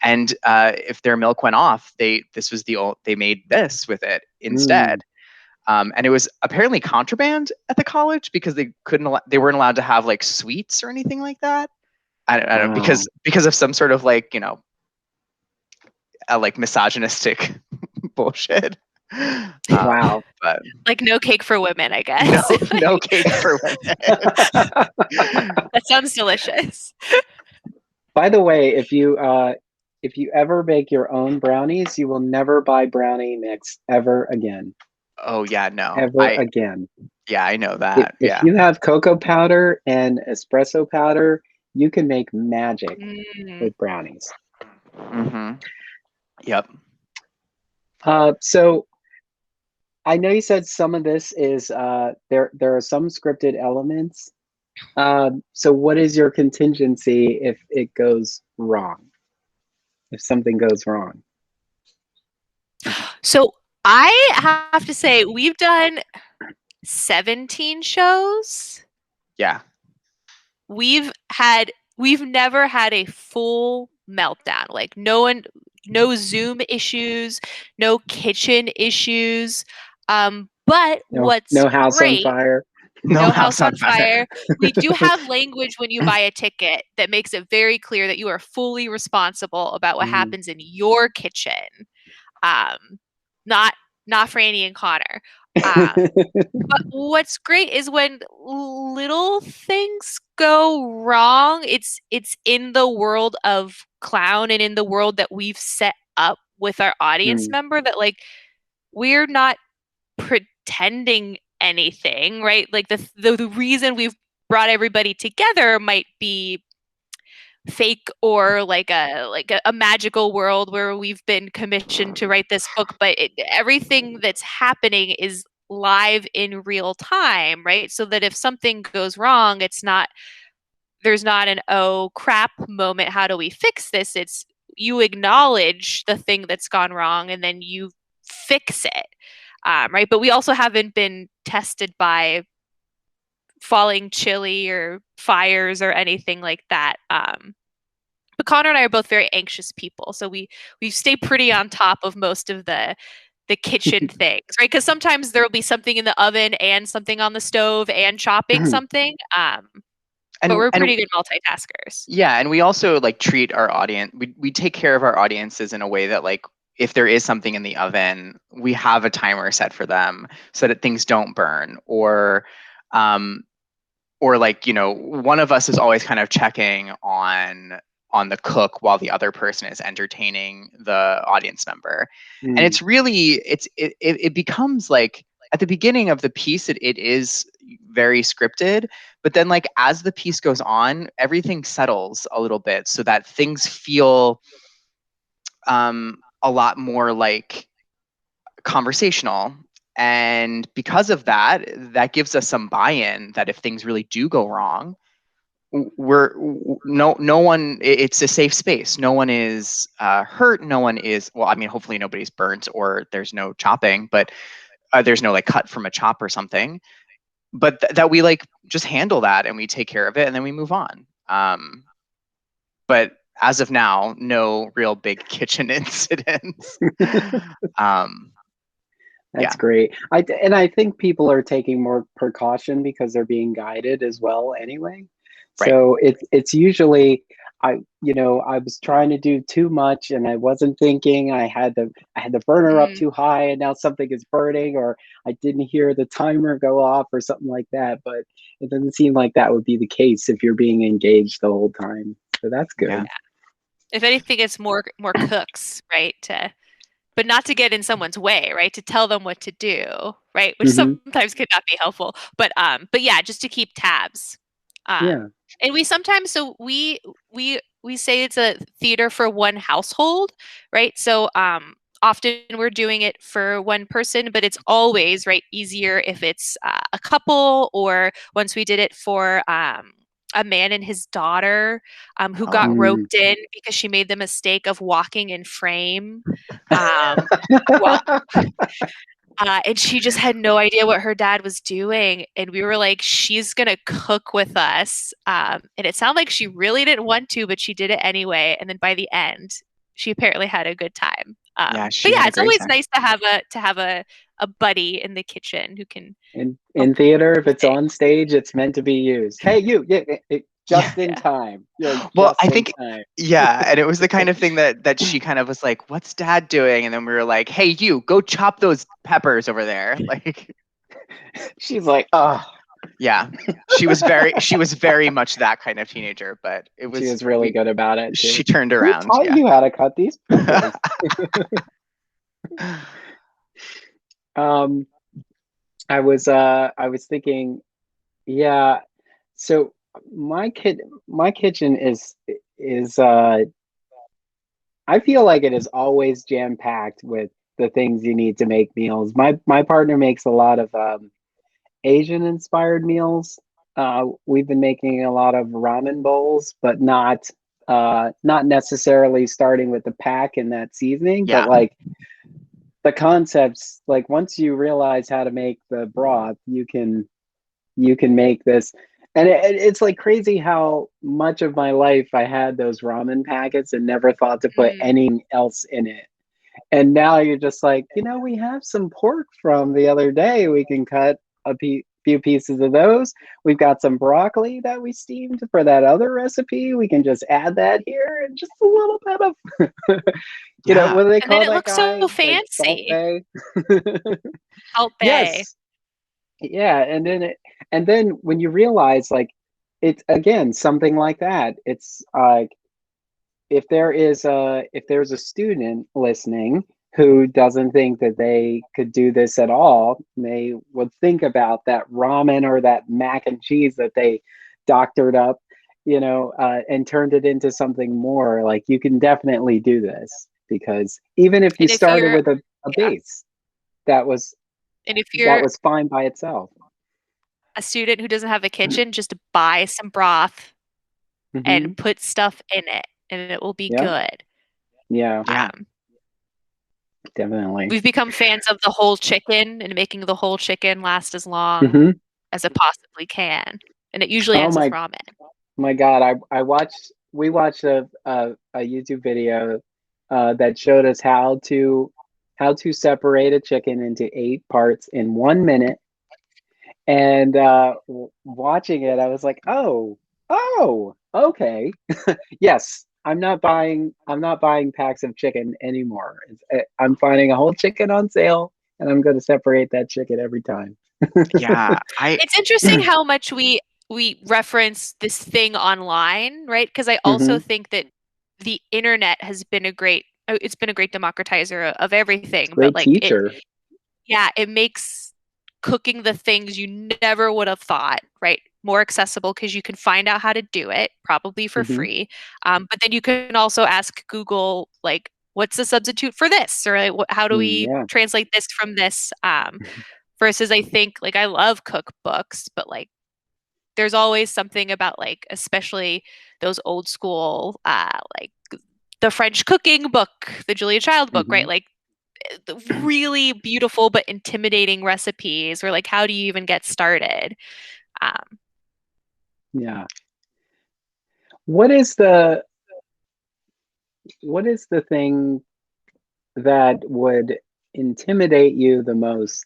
And if their milk went off, they made this with it instead. And it was apparently contraband at the college because they weren't allowed to have like sweets or anything like that. I don't know, because of some sort of like, like misogynistic bullshit.
Wow.
But
like no cake for women, I guess.
no cake for women.
That sounds delicious.
By the way, if you ever make your own brownies, you will never buy brownie mix ever again.
Oh yeah, no.
Ever again.
Yeah, I know that.
If you have cocoa powder and espresso powder, you can make magic with brownies.
Mm-hmm. Yep.
So I know you said some of this is there are some scripted elements. So what is your contingency if it goes wrong? If something goes wrong?
So I have to say we've done 17 shows.
Yeah.
We've never had a full meltdown. Like no Zoom issues, no kitchen issues. But what's
no house
great,
on fire.
No house on fire. We do have language when you buy a ticket that makes it very clear that you are fully responsible about what happens in your kitchen. Not Franny and Connor. But what's great is when little things go wrong, it's in the world of clown and in the world that we've set up with our audience member, that like we're not pretending anything, right? Like the reason we've brought everybody together might be fake or like a magical world where we've been commissioned to write this book, but everything that's happening is live in real time, right? So that if something goes wrong, there's not an oh crap moment, how do we fix this? It's you acknowledge the thing that's gone wrong and then you fix it, right? But we also haven't been tested by falling chili or fires or anything like that. But Connor and I are both very anxious people, so we stay pretty on top of most of the kitchen things, right? Because sometimes there will be something in the oven and something on the stove and chopping something. But we're pretty good multitaskers.
Yeah, and we also like treat our audience. We take care of our audiences in a way that like if there is something in the oven, we have a timer set for them so that things don't burn, or like one of us is always kind of checking on the cook while the other person is entertaining the audience member. And it's really it becomes like at the beginning of the piece it is very scripted, but then like as the piece goes on, everything settles a little bit so that things feel a lot more like conversational. And because of that gives us some buy-in that if things really do go wrong, no one, it's a safe space. No one is hurt. No one is, well, I mean, hopefully nobody's burnt or there's no chopping, but there's no like cut from a chop or something. But that we like just handle that and we take care of it and then we move on. But as of now, no real big kitchen incidents.
That's great. I think people are taking more precaution because they're being guided as well anyway. Right. So it's usually I was trying to do too much and I wasn't thinking. I had the burner up too high and now something is burning, or I didn't hear the timer go off or something like that. But it doesn't seem like that would be the case if you're being engaged the whole time. So that's good. Yeah.
If anything, it's more cooks, right? But not to get in someone's way, right? To tell them what to do, right? Which sometimes could not be helpful. But yeah, just to keep tabs. And we sometimes, so we say it's a theater for one household, right? So often we're doing it for one person, but it's always easier if it's a couple, or once we did it for a man and his daughter who got roped in because she made the mistake of walking in frame. Well, and she just had no idea what her dad was doing. And we were like, she's going to cook with us. And it sounded like she really didn't want to, but she did it anyway. And then by the end, she apparently had a good time.
Yeah,
but yeah, it's always
time.
nice to have a buddy in the kitchen who can.
In theater, if it's on stage, it's meant to be used. Hey, just in time.
Well, I think, yeah, and it was the kind of thing that she kind of was like, "What's Dad doing?" And then we were like, "Hey, you go chop those peppers over there." Like,
she's like, "Oh."
Yeah, she was very much that kind of teenager, but she
was really good about it.
She turned around.
Who taught you how to cut these peppers? I was thinking, yeah. So my kitchen is I feel like it is always jam packed with the things you need to make meals. My partner makes a lot of Asian inspired meals. We've been making a lot of ramen bowls, but not necessarily starting with the pack and that seasoning, but like the concepts, like once you realize how to make the broth, you can make this. And it's like crazy how much of my life I had those ramen packets and never thought to put anything else in it. And now you're just like, we have some pork from the other day. We can cut a few pieces of those. We've got some broccoli that we steamed for that other recipe. We can just add that here and just a little bit of, what do they call that?
And then it looks so fancy. Salt Bae.
Yes. Yeah, and then when you realize, like, it's again something like that. It's like if there's a student listening who doesn't think that they could do this at all, they would think about that ramen or that mac and cheese that they doctored up, and turned it into something more. Like, you can definitely do this, because even if you started with a base, that was fine by itself.
A student who doesn't have a kitchen, just buy some broth and put stuff in it, and it will be good.
Yeah. Definitely.
We've become fans of the whole chicken and making the whole chicken last as long as it possibly can. And it usually ends with ramen.
My God, we watched a YouTube video that showed us how to separate a chicken into 8 parts in 1 minute. And watching it, I was like, oh, okay. Yes. I'm not buying packs of chicken anymore. I'm finding a whole chicken on sale, and I'm going to separate that chicken every time.
Yeah,
it's interesting how much we reference this thing online, right? Because I also think that the internet has been a great democratizer of everything.
Great teacher.
It makes cooking the things you never would have thought, right, more accessible, because you can find out how to do it, probably for free. But then you can also ask Google, like, what's the substitute for this? Or like, how do we translate this from this? Versus, I think, like, I love cookbooks, but like, there's always something about, like, especially those old school, like the French cooking book, the Julia Child book, right? Like, the really beautiful but intimidating recipes, or like, how do you even get started?
What is the thing that would intimidate you the most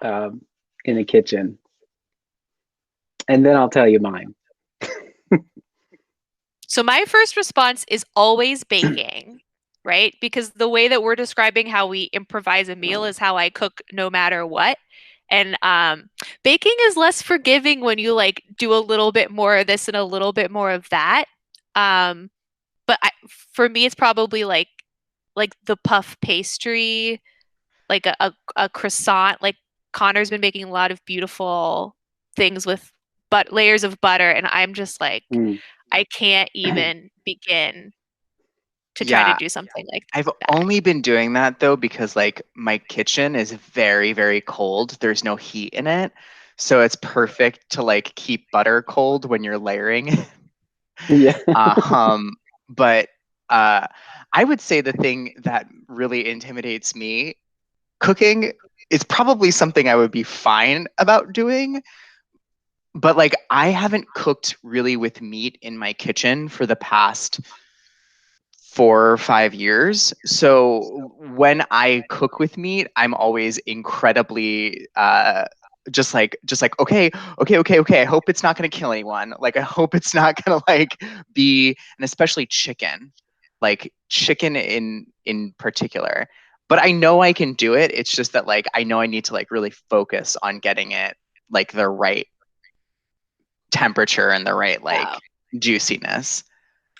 in a kitchen? And then I'll tell you mine.
So my first response is always baking. Right? Because the way that we're describing how we improvise a meal is how I cook no matter what. And baking is less forgiving when you like do a little bit more of this and a little bit more of that. But for me, it's probably like the puff pastry, like a croissant. Like, Connor's been making a lot of beautiful things with layers of butter, and I'm just like, I can't even begin to try to
Yeah.
do something like
I've
that.
only been doing that though because like my kitchen is very, very cold. There's no heat in it. So it's perfect to like keep butter cold when you're layering.
Yeah.
But I would say the thing that really intimidates me cooking is probably something I would be fine about doing. But like I haven't cooked really with meat in my kitchen for the past 4 or 5 years. So when I cook with meat, I'm always incredibly just like okay. I hope it's not going to kill anyone. Like I hope it's not going to like be, and especially chicken, like chicken in particular. But I know I can do it. It's just that like I know I need to like really focus on getting it like the right temperature and the right like juiciness.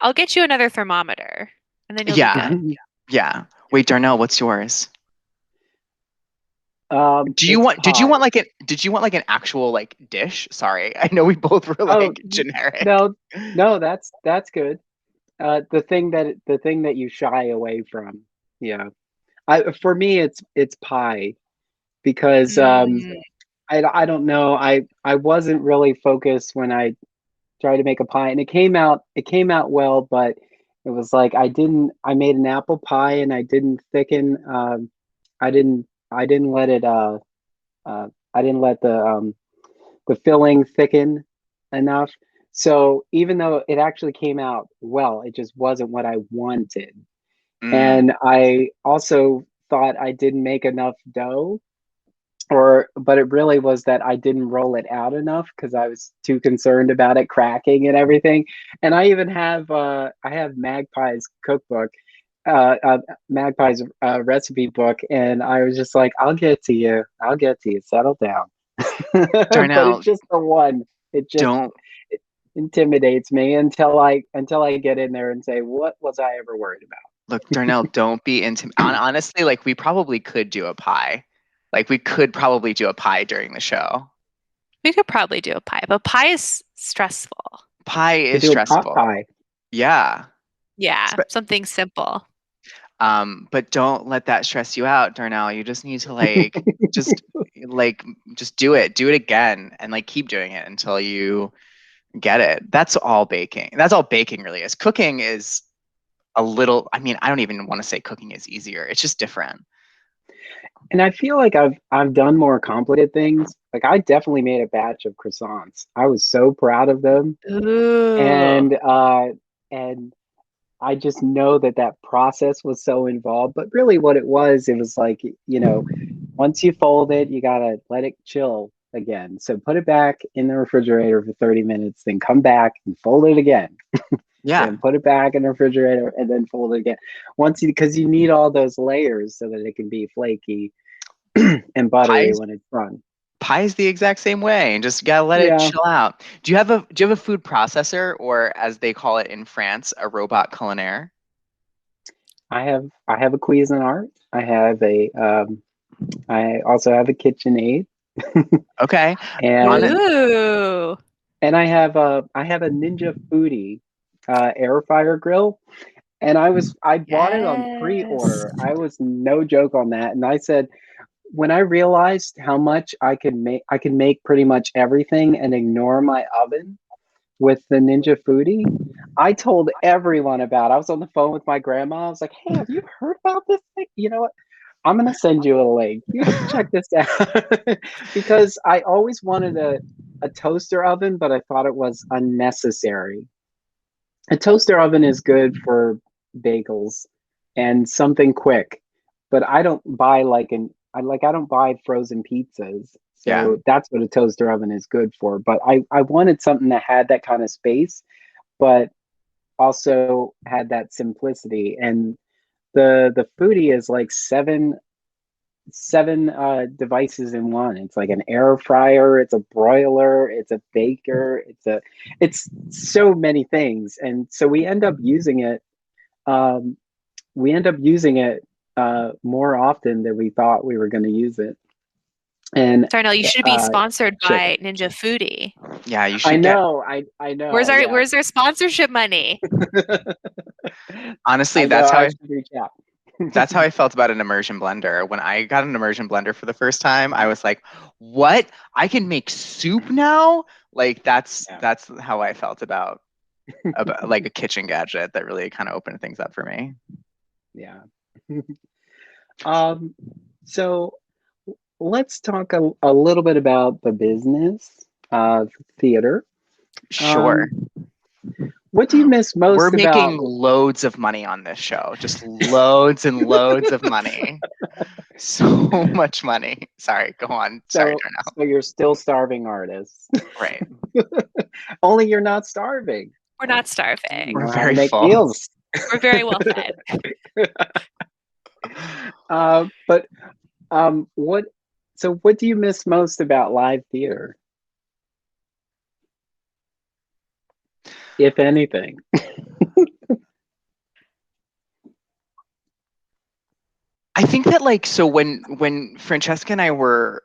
I'll get you another thermometer, and then you'll be
Yeah.
good.
Yeah. Wait, Darnell, what's yours?
Did you want
Did you want like an actual like dish? Sorry. I know we both were
Oh
like generic.
no, that's good. The thing that you shy away from. Yeah. For me it's pie because
Mm.
I don't know. I wasn't really focused when I tried to make a pie, and it came out well, but it was like I made an apple pie and I didn't thicken. I didn't I didn't let it I didn't let the filling thicken enough. So even though it actually came out well, it just wasn't what I wanted.
Mm,
And I also thought I didn't make enough dough, but it really was that I didn't roll it out enough because I was too concerned about it cracking and everything. And I even have I have Magpie's cookbook, Magpie's recipe book, and I was just like, I'll get to you, settle down. But it's
Darnell,
just the one.
don't
It intimidates me until I get in there and say, what was I ever worried about?
look, Darnell, don't be honestly, like we probably could do a pie. Like we could probably do a pie during the show.
We could probably do a pie, but pie is stressful.
Pie
To
is
do a pot
stressful.
pie.
Yeah.
Yeah,
Spe-
something simple.
but don't let that stress you out, Darnell. You just need to just like just do it. Do it again and like keep doing it until you get it. That's all baking. That's all baking really is. Cooking is a little, I mean, I don't even want to say cooking is easier. It's just different.
And I feel like I've done more complicated things. Like I definitely made a batch of croissants. I was so proud of them,
Ooh.
and I just know that process was so involved. But really, what it was like, once you fold it, you gotta let it chill again. So put it back in the refrigerator for 30 minutes, then come back and fold it again.
Yeah.
Then put it back in the refrigerator and then fold it again. Because you need all those layers so that it can be flaky and buttery
Pies
when it's done.
pie is the exact same way and just gotta let it
Yeah,
chill out. Do you have a food processor or as they call it in France, a robot culinaire?
I have a Cuisinart. I also have a KitchenAid,
Okay. On
and
it.
Ooh.
I have a Ninja Foodie air fryer grill, and I bought it on
Yes.
pre-order. I was no joke on that, and I said when I realized how much I can make pretty much everything and ignore my oven with the Ninja Foodie. I told everyone about it. I was on the phone with my grandma. I was like, "Hey, have you heard about this thing? You know what? I'm gonna send you a link. You have to check this out." Because I always wanted a toaster oven, but I thought it was unnecessary. A toaster oven is good for bagels and something quick, but I don't buy I don't buy frozen pizzas.
Yeah.
So that's what a toaster oven is good for. But I wanted something that had that kind of space, but also had that simplicity. And the foodie is like seven devices in one. It's like an air fryer, it's a broiler, it's a baker, it's so many things. And so um we end up using it more often than we thought we were going to use it. And
Darnell, you should be
uh
sponsored
chicken.
by Ninja Foodie.
Yeah, you
I
should get
know, I know,
Where's our
yeah.
sponsorship money?
Honestly,
I know I should reach out.
that's how I felt about an immersion blender. When I got an immersion blender for the first time, I was like, "What? I can make soup now?" Like that's how I felt about like a kitchen gadget that really kind of opened things up for me.
Yeah. So let's talk a little bit about the business of theater.
Sure.
What do you miss
We're
most about?
making loads of money on this show. Just loads and loads of money. So much money. Sorry, go on. Sorry, Darnell.
So you're still starving artists.
Right.
Only you're not starving.
We're not starving.
You
We're
know how to
very
make
full.
meals.
We're very well fed.
But what do you miss most about live theater? If anything.
I think that like so when Francesca and I were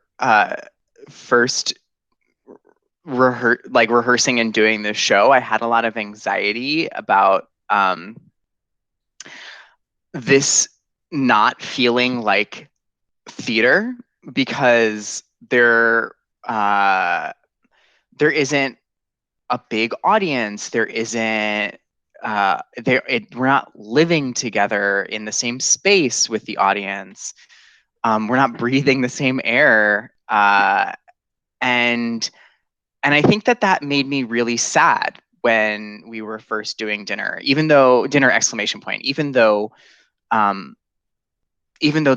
first rehearsing and doing this show, I had a lot of anxiety about this not feeling like theater because there isn't a big audience. There isn't we're not living together in the same space with the audience. We're not breathing the same air. And I think that made me really sad when we were first doing dinner, dinner exclamation point, even though the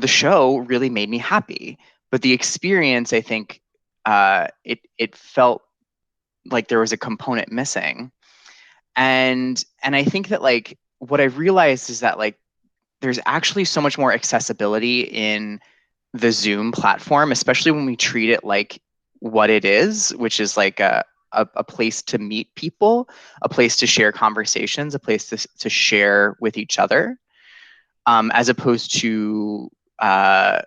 show really made me happy. But the experience, I think, it felt like there was a component missing. And I think that like what I've realized is that like there's actually so much more accessibility in the Zoom platform, especially when we treat it like what it is, which is like a place to meet people, a place to share conversations, a place to share with each other, as opposed to a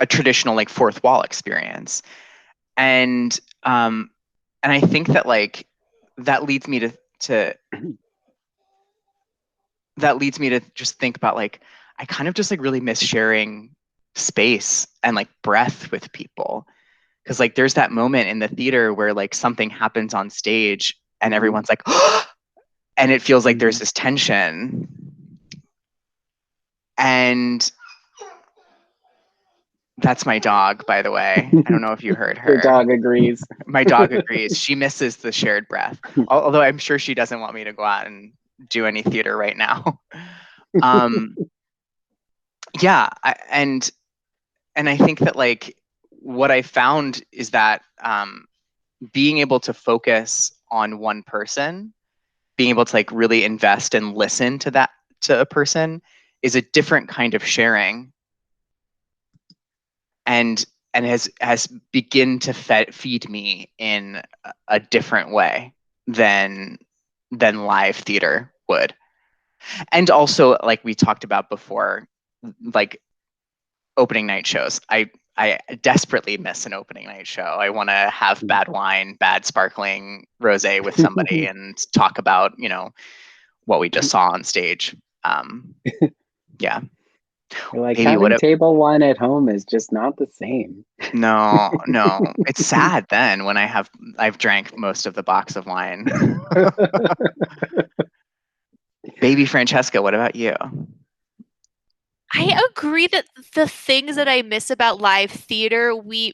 traditional like fourth wall experience. And I think that like that leads me to just think about like I kind of just like really miss sharing space and like breath with people, because like there's that moment in the theater where like something happens on stage and everyone's like and it feels like there's this tension. And that's my dog, by the way. I don't know if you heard her.
Your dog agrees.
My dog agrees. She misses the shared breath. Although I'm sure she doesn't want me to go out and do any theater right now. Yeah, and I think that like what I found is that being able to focus on one person, being able to like really invest and listen to a person is a different kind of sharing, and has begin to feed me in a different way than live theater would. And also, like we talked about before, like opening night shows. I desperately miss an opening night show. I want to have bad wine, bad sparkling rosé with somebody and talk about, what we just saw on stage. Yeah.
You're like, Baby, having table wine at home is just not the same.
No. It's sad then when I've drank most of the box of wine. Baby Francesca, what about you?
I agree that the things that I miss about live theater, we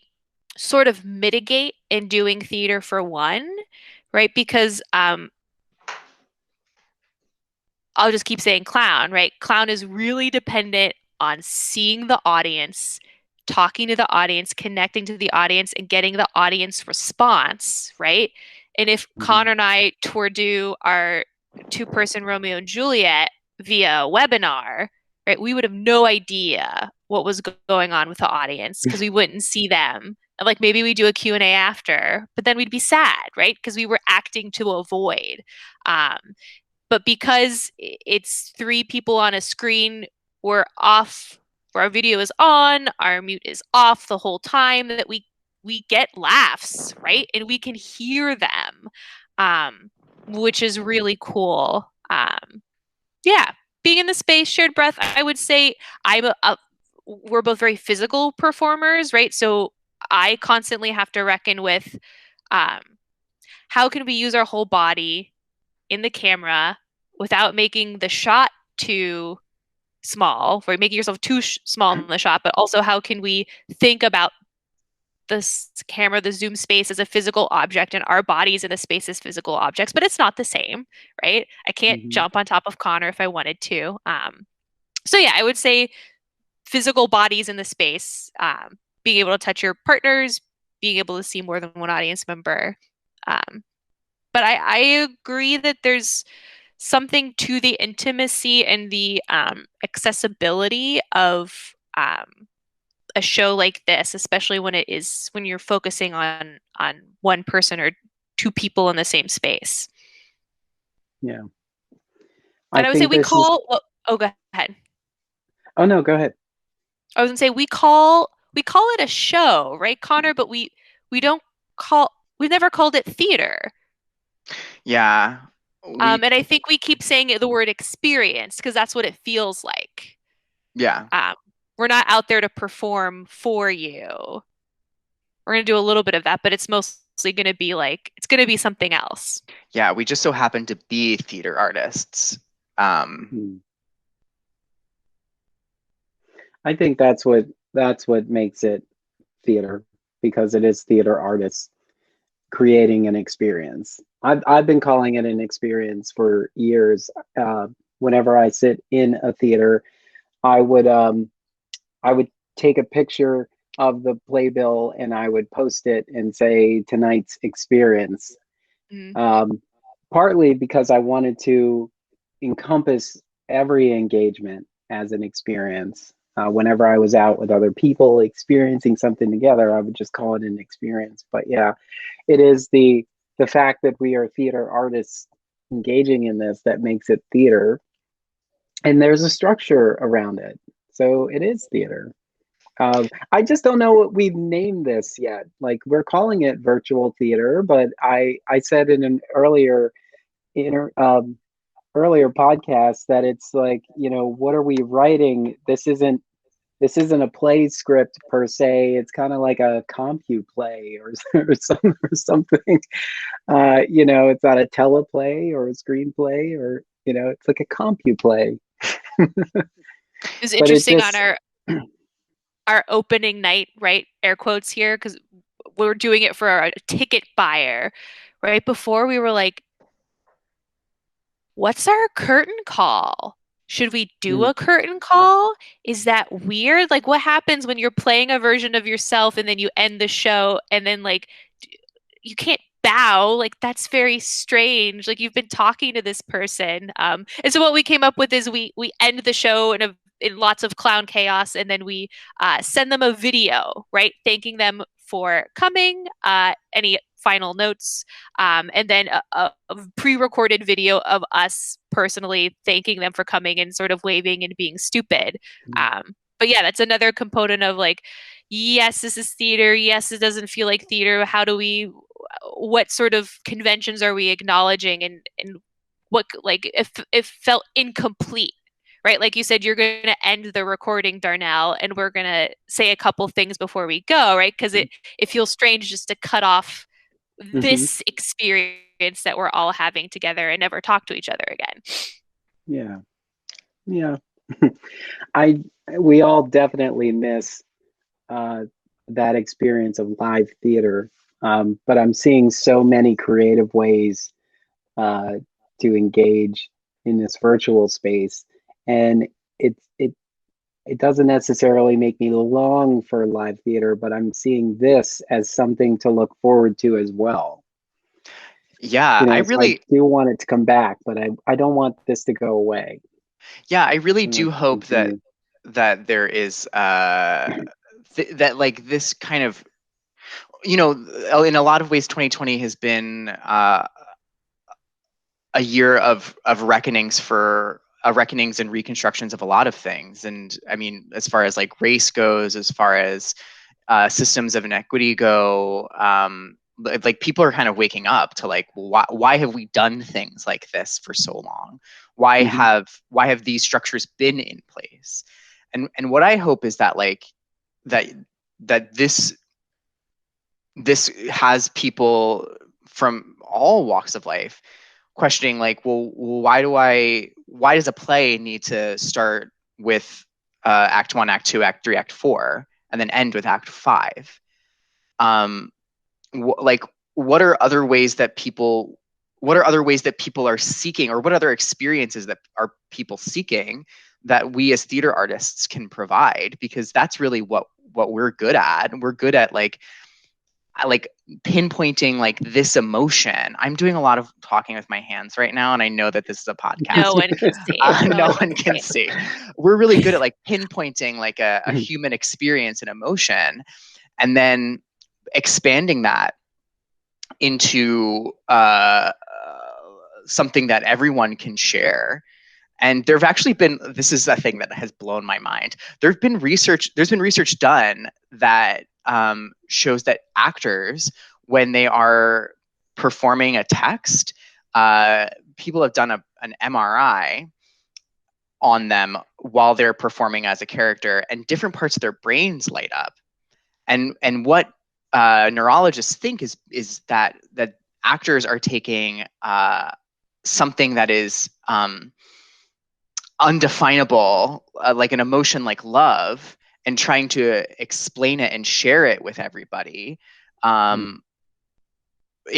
sort of mitigate in doing theater for one, right? Because I'll just keep saying clown, right? Clown is really dependent on seeing the audience, talking to the audience, connecting to the audience, and getting the audience response, right? And if Connor and I were to do our two-person Romeo and Juliet via webinar, right, we would have no idea what was going on with the audience because we wouldn't see them. And like maybe we do a Q&A after, but then we'd be sad, right? Because we were acting to avoid. But because it's three people on a screen, we're off, our video is on, our mute is off the whole time, that we get laughs, right? And we can hear them. which is really cool. Yeah, being in the space, shared breath. I would say we're both very physical performers, right? So I constantly have to reckon with um, how can we use our whole body in the camera without making the shot too small, right? Making yourself too small in the shot, but also how can we think about the camera, the zoom space as a physical object and our bodies in the space as physical objects, but it's not the same, right? I can't jump on top of Connor if I wanted to. So yeah, I would say physical bodies in the space, being able to touch your partners, being able to see more than one audience member. But I agree that there's something to the intimacy and the accessibility of a show like this, especially when you're focusing on one person or two people in the same space.
Yeah.
And I would say we call. Oh, go ahead.
Oh no, go ahead.
I was gonna say we call it a show, right, Connor? But we've never called it theater.
Yeah.
And I think we keep saying the word experience because that's what it feels like.
Yeah.
We're not out there to perform for you. We're going to do a little bit of that, but it's mostly going to be it's going to be something else.
Yeah, we just so happen to be theater artists.
I think that's what makes it theater, because it is theater artists creating an experience. I've been calling it an experience for years. Whenever I sit in a theater, I would take a picture of the playbill and I would post it and say tonight's experience. Partly because I wanted to encompass every engagement as an experience. Whenever I was out with other people experiencing something together, I would just call it an experience. But yeah, it is the fact that we are theater artists engaging in this that makes it theater. And there's a structure around it. So it is theater. I just don't know what we've named this yet. Like, we're calling it virtual theater, but I said in an earlier podcast that it's like, what are we writing? This isn't a play script per se. It's kind of like a compu play or something. It's not a teleplay or a screenplay, or it's like a compu play.
It's interesting on our opening night, right? Air quotes here, because we're doing it for a ticket buyer. Right before, we were like, what's our curtain call? Should we do a curtain call? Is that weird? Like, what happens when you're playing a version of yourself and then you end the show and then you can't bow? Like, that's very strange. Like, you've been talking to this person. And so what we came up with is we end the show in lots of clown chaos, and then we send them a video, right? Thanking them for coming, any final notes, and then a pre-recorded video of us personally thanking them for coming and sort of waving and being stupid. But yeah, that's another component of yes, this is theater. Yes, it doesn't feel like theater. What sort of conventions are we acknowledging, and what, if it felt incomplete, right? Like you said, you're going to end the recording, Darnell, and we're going to say a couple things before we go, right? Because it feels strange just to cut off this experience that we're all having together and never talk to each other again.
Yeah. We all definitely miss that experience of live theater. But I'm seeing so many creative ways to engage in this virtual space. And it doesn't necessarily make me long for live theater, but I'm seeing this as something to look forward to as well.
Yeah, I
do want it to come back, but I don't want this to go away.
Yeah, I really do hope that there is that this kind of, in a lot of ways, 2020 has been a year of reckonings and reconstructions of a lot of things. And I mean, as far as race goes, as far as systems of inequity go, like people are kind of waking up to like, why have we done things like this for so long? Why have these structures been in place? And what I hope is that like that this has people from all walks of life questioning like, well, why does a play need to start with act 1, act 2, act 3, act 4, and then end with act 5? Like, what are other ways that people are seeking, or what other experiences that are people seeking that we as theater artists can provide? Because that's really what we're good at. We're good at like pinpointing like this emotion. I'm doing a lot of talking with my hands right now, and I know that this is a podcast.
No one can see.
No one can see. We're really good at like pinpointing like a human experience and emotion, and then expanding that into something that everyone can share. And there have actually been, this is a thing that has blown my mind. There's been research done that shows that actors, when they are performing a text, people have done an MRI on them while they're performing as a character, and different parts of their brains light up. And what neurologists think is that actors are taking something that is undefinable, like an emotion like love, and trying to explain it and share it with everybody in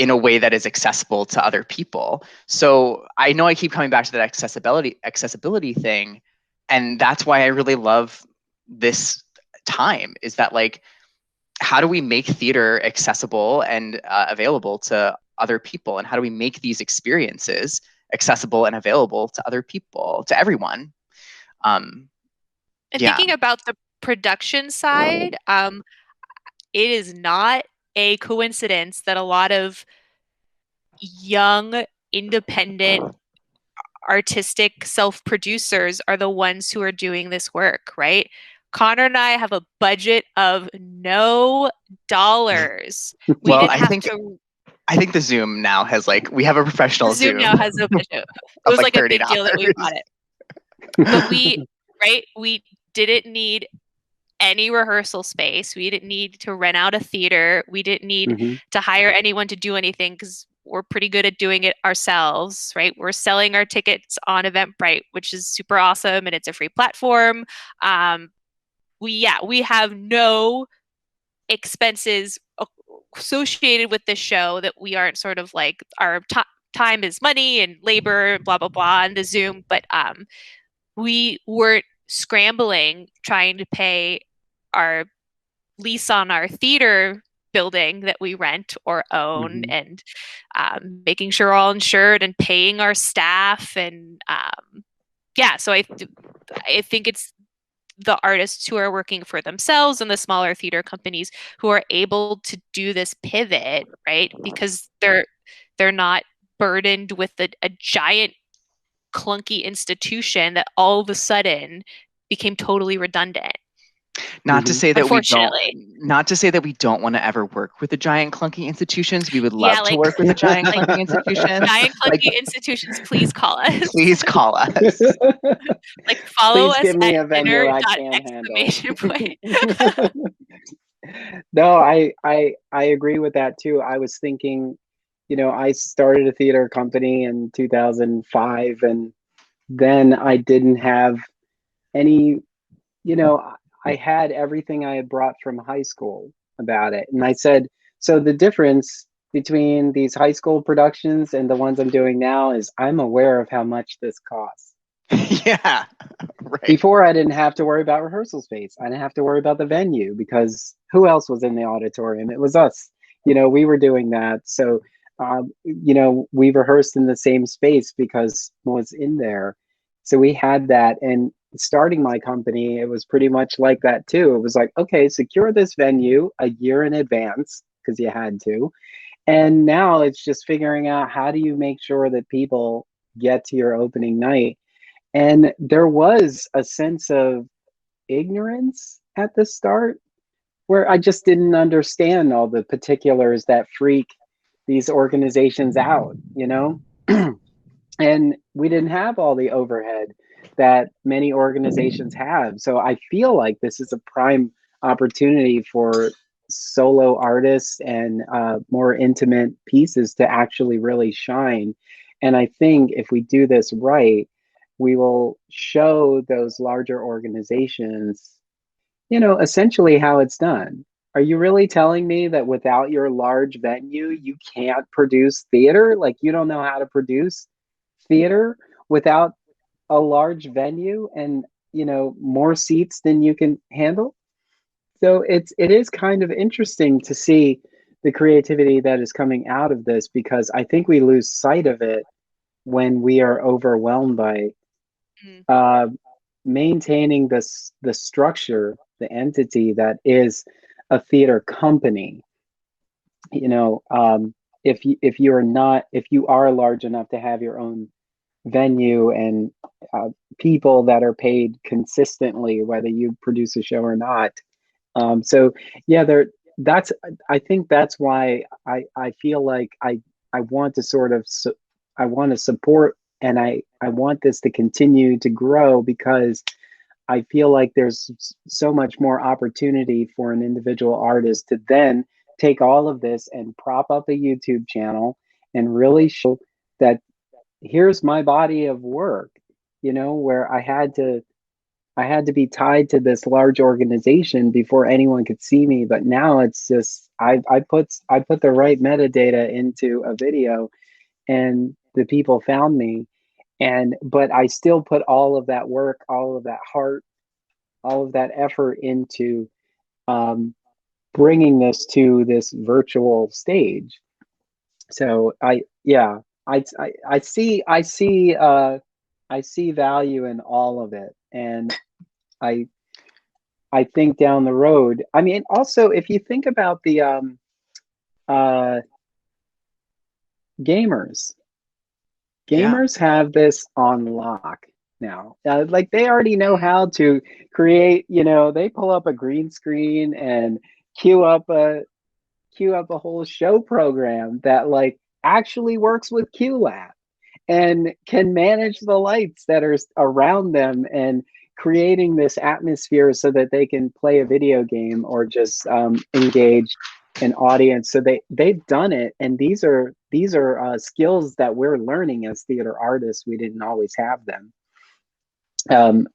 a way that is accessible to other people. So I know I keep coming back to that accessibility thing, and that's why I really love this time, is that like, how do we make theater accessible and available to other people? And how do we make these experiences accessible and available to other people, to everyone?
And thinking about the production side, it is not a coincidence that a lot of young, independent, artistic self-producers are the ones who are doing this work, right? Connor and I have a budget of no dollars.
Well, I think the Zoom now has like, we have a professional Zoom.
Now has a budget. It was like a big deal that we bought it. But we didn't need any rehearsal space. We didn't need to rent out a theater. We didn't need to hire anyone to do anything, because we're pretty good at doing it ourselves, right? We're selling our tickets on Eventbrite, which is super awesome, and it's a free platform. We have no expenses associated with this show that we aren't sort of like, our time is money and labor, blah, blah, blah, and the Zoom. But we weren't scrambling trying to pay our lease on our theater building that we rent or own, and making sure we're all insured and paying our staff. And so I think it's the artists who are working for themselves and the smaller theater companies who are able to do this pivot, right? Because they're not burdened with a giant clunky institution that all of a sudden became totally redundant.
Not to say that we don't want to ever work with the giant clunky institutions. We would love to work with the giant clunky institutions.
Giant clunky institutions, please call us.
Please call us.
Like, follow us
give me
at
a venue I
dinner.
can
Exclamation point.
No, I agree with that too. I was thinking, I started a theater company in 2005, and then I didn't have any, I had everything I had brought from high school about it. And I said, so the difference between these high school productions and the ones I'm doing now is I'm aware of how much this costs.
Yeah. Right.
Before, I didn't have to worry about rehearsal space. I didn't have to worry about the venue, because who else was in the auditorium? It was us. We were doing that. So, we rehearsed in the same space because it was in there. So we had that. And starting my company, it was pretty much like that too. It was like, okay, secure this venue a year in advance, because you had to. And now it's just figuring out, how do you make sure that people get to your opening night? And there was a sense of ignorance at the start, where I just didn't understand all the particulars that freak these organizations out, you know? And we didn't have all the overhead that many organizations have. So I feel like this is a prime opportunity for solo artists and more intimate pieces to actually really shine. And I think if we do this right, we will show those larger organizations, you know, essentially how it's done. Are you really telling me that without your large venue, you can't produce theater? Like, you don't know how to produce theater without a large venue and, you know, more seats than you can handle? So it is kind of interesting to see the creativity that is coming out of this, because I think we lose sight of it when we are overwhelmed by uh, maintaining the structure, the entity that is a theater company. You know, if you are large enough to have your own venue and people that are paid consistently, whether you produce a show or not. So yeah, that's, I think that's why I feel like I want to sort of, I want to support, and I want this to continue to grow, because I feel like there's so much more opportunity for an individual artist to then take all of this and prop up a YouTube channel and really show that here's my body of work, you know, where I had to be tied to this large organization before anyone could see me. But now it's just, I put the right metadata into a video and the people found me. And but I still put all of that work, all of that heart, all of that effort into um, bringing this to this virtual stage. So yeah, I see value in all of it. And I I think down the road, I mean, also if you think about the uh gamers,
Yeah.
gamers have this on lock now. Like, they already know how to create, you know, they pull up a green screen and queue up a whole show program that like actually works with QLab and can manage the lights that are around them and creating this atmosphere so that they can play a video game or just engage an audience. So they've done it, and these are skills that we're learning as theater artists. We didn't always have them.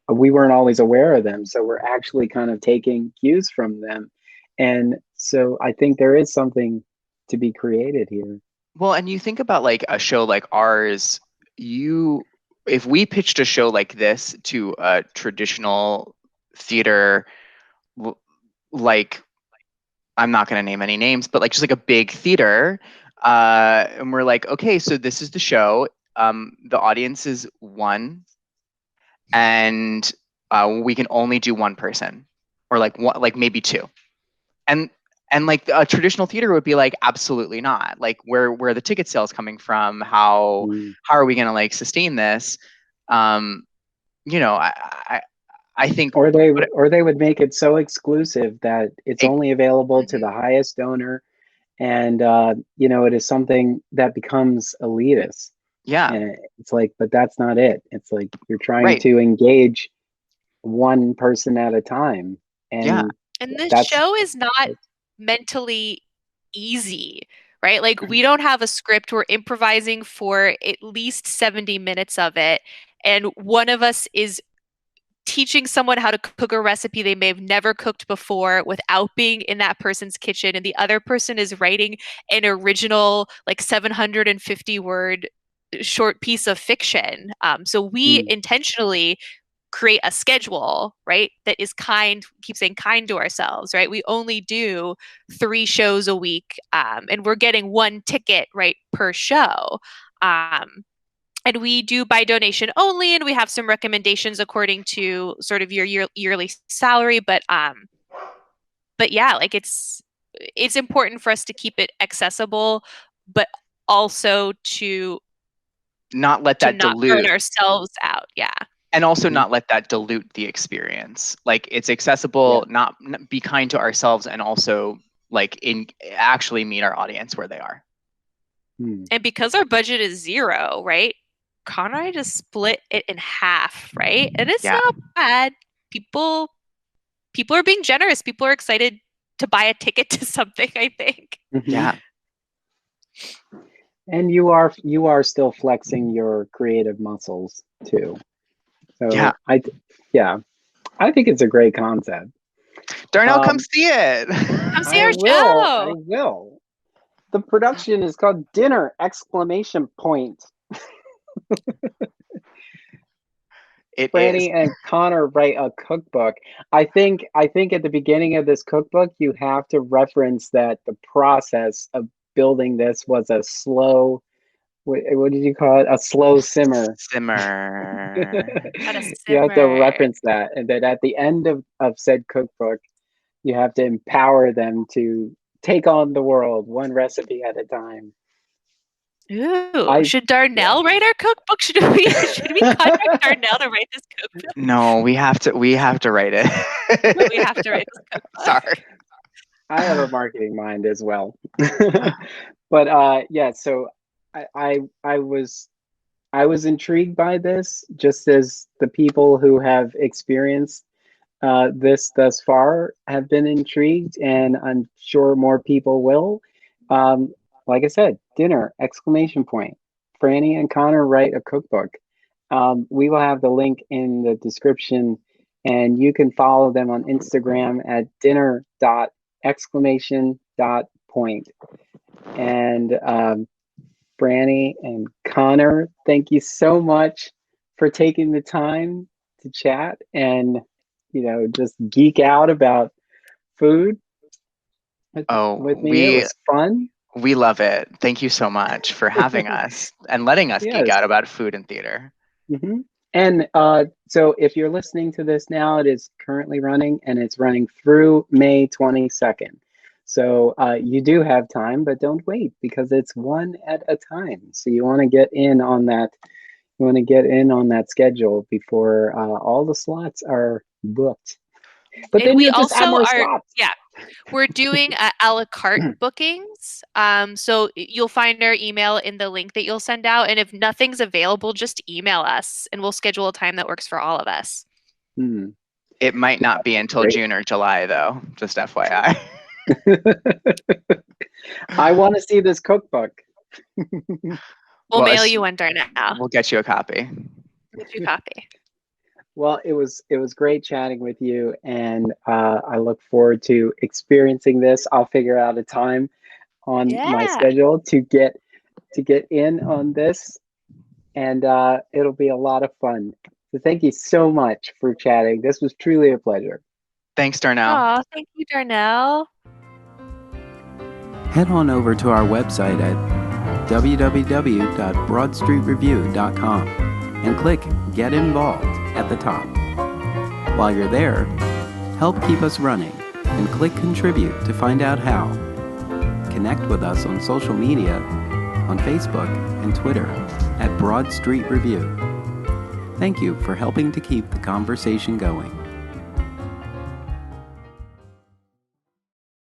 We weren't always aware of them, so we're actually kind of taking cues from them. And so I think there is something to be created here.
Well, and you think about like a show like ours, if we pitched a show like this to a traditional theater, like, I'm not going to name any names, but like just like a big theater, and we're like, okay, so this is the show. The audience is one, and we can only do one person, or like one, like maybe two, and like a traditional theater would be like, absolutely not. Like, where are the ticket sales coming from? How are we going to like sustain this? You know, I think,
or they would make it so exclusive that it's only available to the highest donor, and you know, it is something that becomes elitist.
Yeah.
And it's like, but that's not it. It's like you're trying
Right.
to engage one person at a time. And
Yeah.
And this show is not mentally easy, right? Like, we don't have a script. We're improvising for at least 70 minutes of it. And one of us is teaching someone how to cook a recipe they may have never cooked before without being in that person's kitchen. And the other person is writing an original, like 750 word short piece of fiction. So we intentionally create a schedule, right, that is kind, keep saying kind to ourselves, right? We only do 3 shows a week, and we're getting 1 ticket, right, per show. And we do by donation only, and we have some recommendations according to sort of your yearly salary. But yeah, like, it's important for us to keep it accessible, but also to
not let that
not
dilute.
burn ourselves out. Yeah.
And also not let that dilute the experience. Like, it's accessible, not be kind to ourselves, and also like actually meet our audience where they are.
And because our budget is 0, right? Connor and I just split it in half, right? And it's not bad. People are being generous. People are excited to buy a ticket to something, I think.
Yeah.
And you are still flexing your creative muscles too. So I think it's a great concept.
Darnell, come see it.
Come see our show.
I will. The production is called Dinner! Franny and Connor Write a Cookbook. I think at the beginning of this cookbook, you have to reference that the process of building this was a slow, what did you call it? A slow simmer. You have to reference that, and that at the end of said cookbook, you have to empower them to take on the world one recipe at a time.
Ooh, should Darnell write our cookbook? Should we contact Darnell to write this cookbook?
No, we have to write it.
We have to write this cookbook.
Sorry.
I have a marketing mind as well. But so I was intrigued by this, just as the people who have experienced this thus far have been intrigued, and I'm sure more people will. Like I said, Dinner! Franny and Connor Write a Cookbook. We will have the link in the description, and you can follow them on Instagram at dinner.exclamation.point. And Franny and Connor, thank you so much for taking the time to chat and, just geek out about food with me. It was fun.
We love it. Thank you so much for having us and letting us geek out about food and theater.
Mm-hmm. And so if you're listening to this now, it is currently running, and it's running through May 22nd. So you do have time, but don't wait, because it's one at a time. So you want to get in on that. You want to get in on that schedule before all the slots are booked. But then we also are,
we're doing a la carte bookings. So you'll find our email in the link that you'll send out. And if nothing's available, just email us and we'll schedule a time that works for all of us.
It might not be until June or July, though, just FYI.
I want to see this cookbook.
We'll mail you one, Darnell.
We'll get you a copy.
Well, it was great chatting with you, and I look forward to experiencing this. I'll figure out a time on my schedule to get in on this, and it'll be a lot of fun. So thank you so much for chatting. This was truly a pleasure.
Thanks, Darnell.
Oh, thank you, Darnell.
Head on over to our website at www.broadstreetreview.com and click Get Involved at the top. While you're there, help keep us running and click Contribute to find out how. Connect with us on social media, on Facebook and Twitter at Broad Street Review. Thank you for helping to keep the conversation going.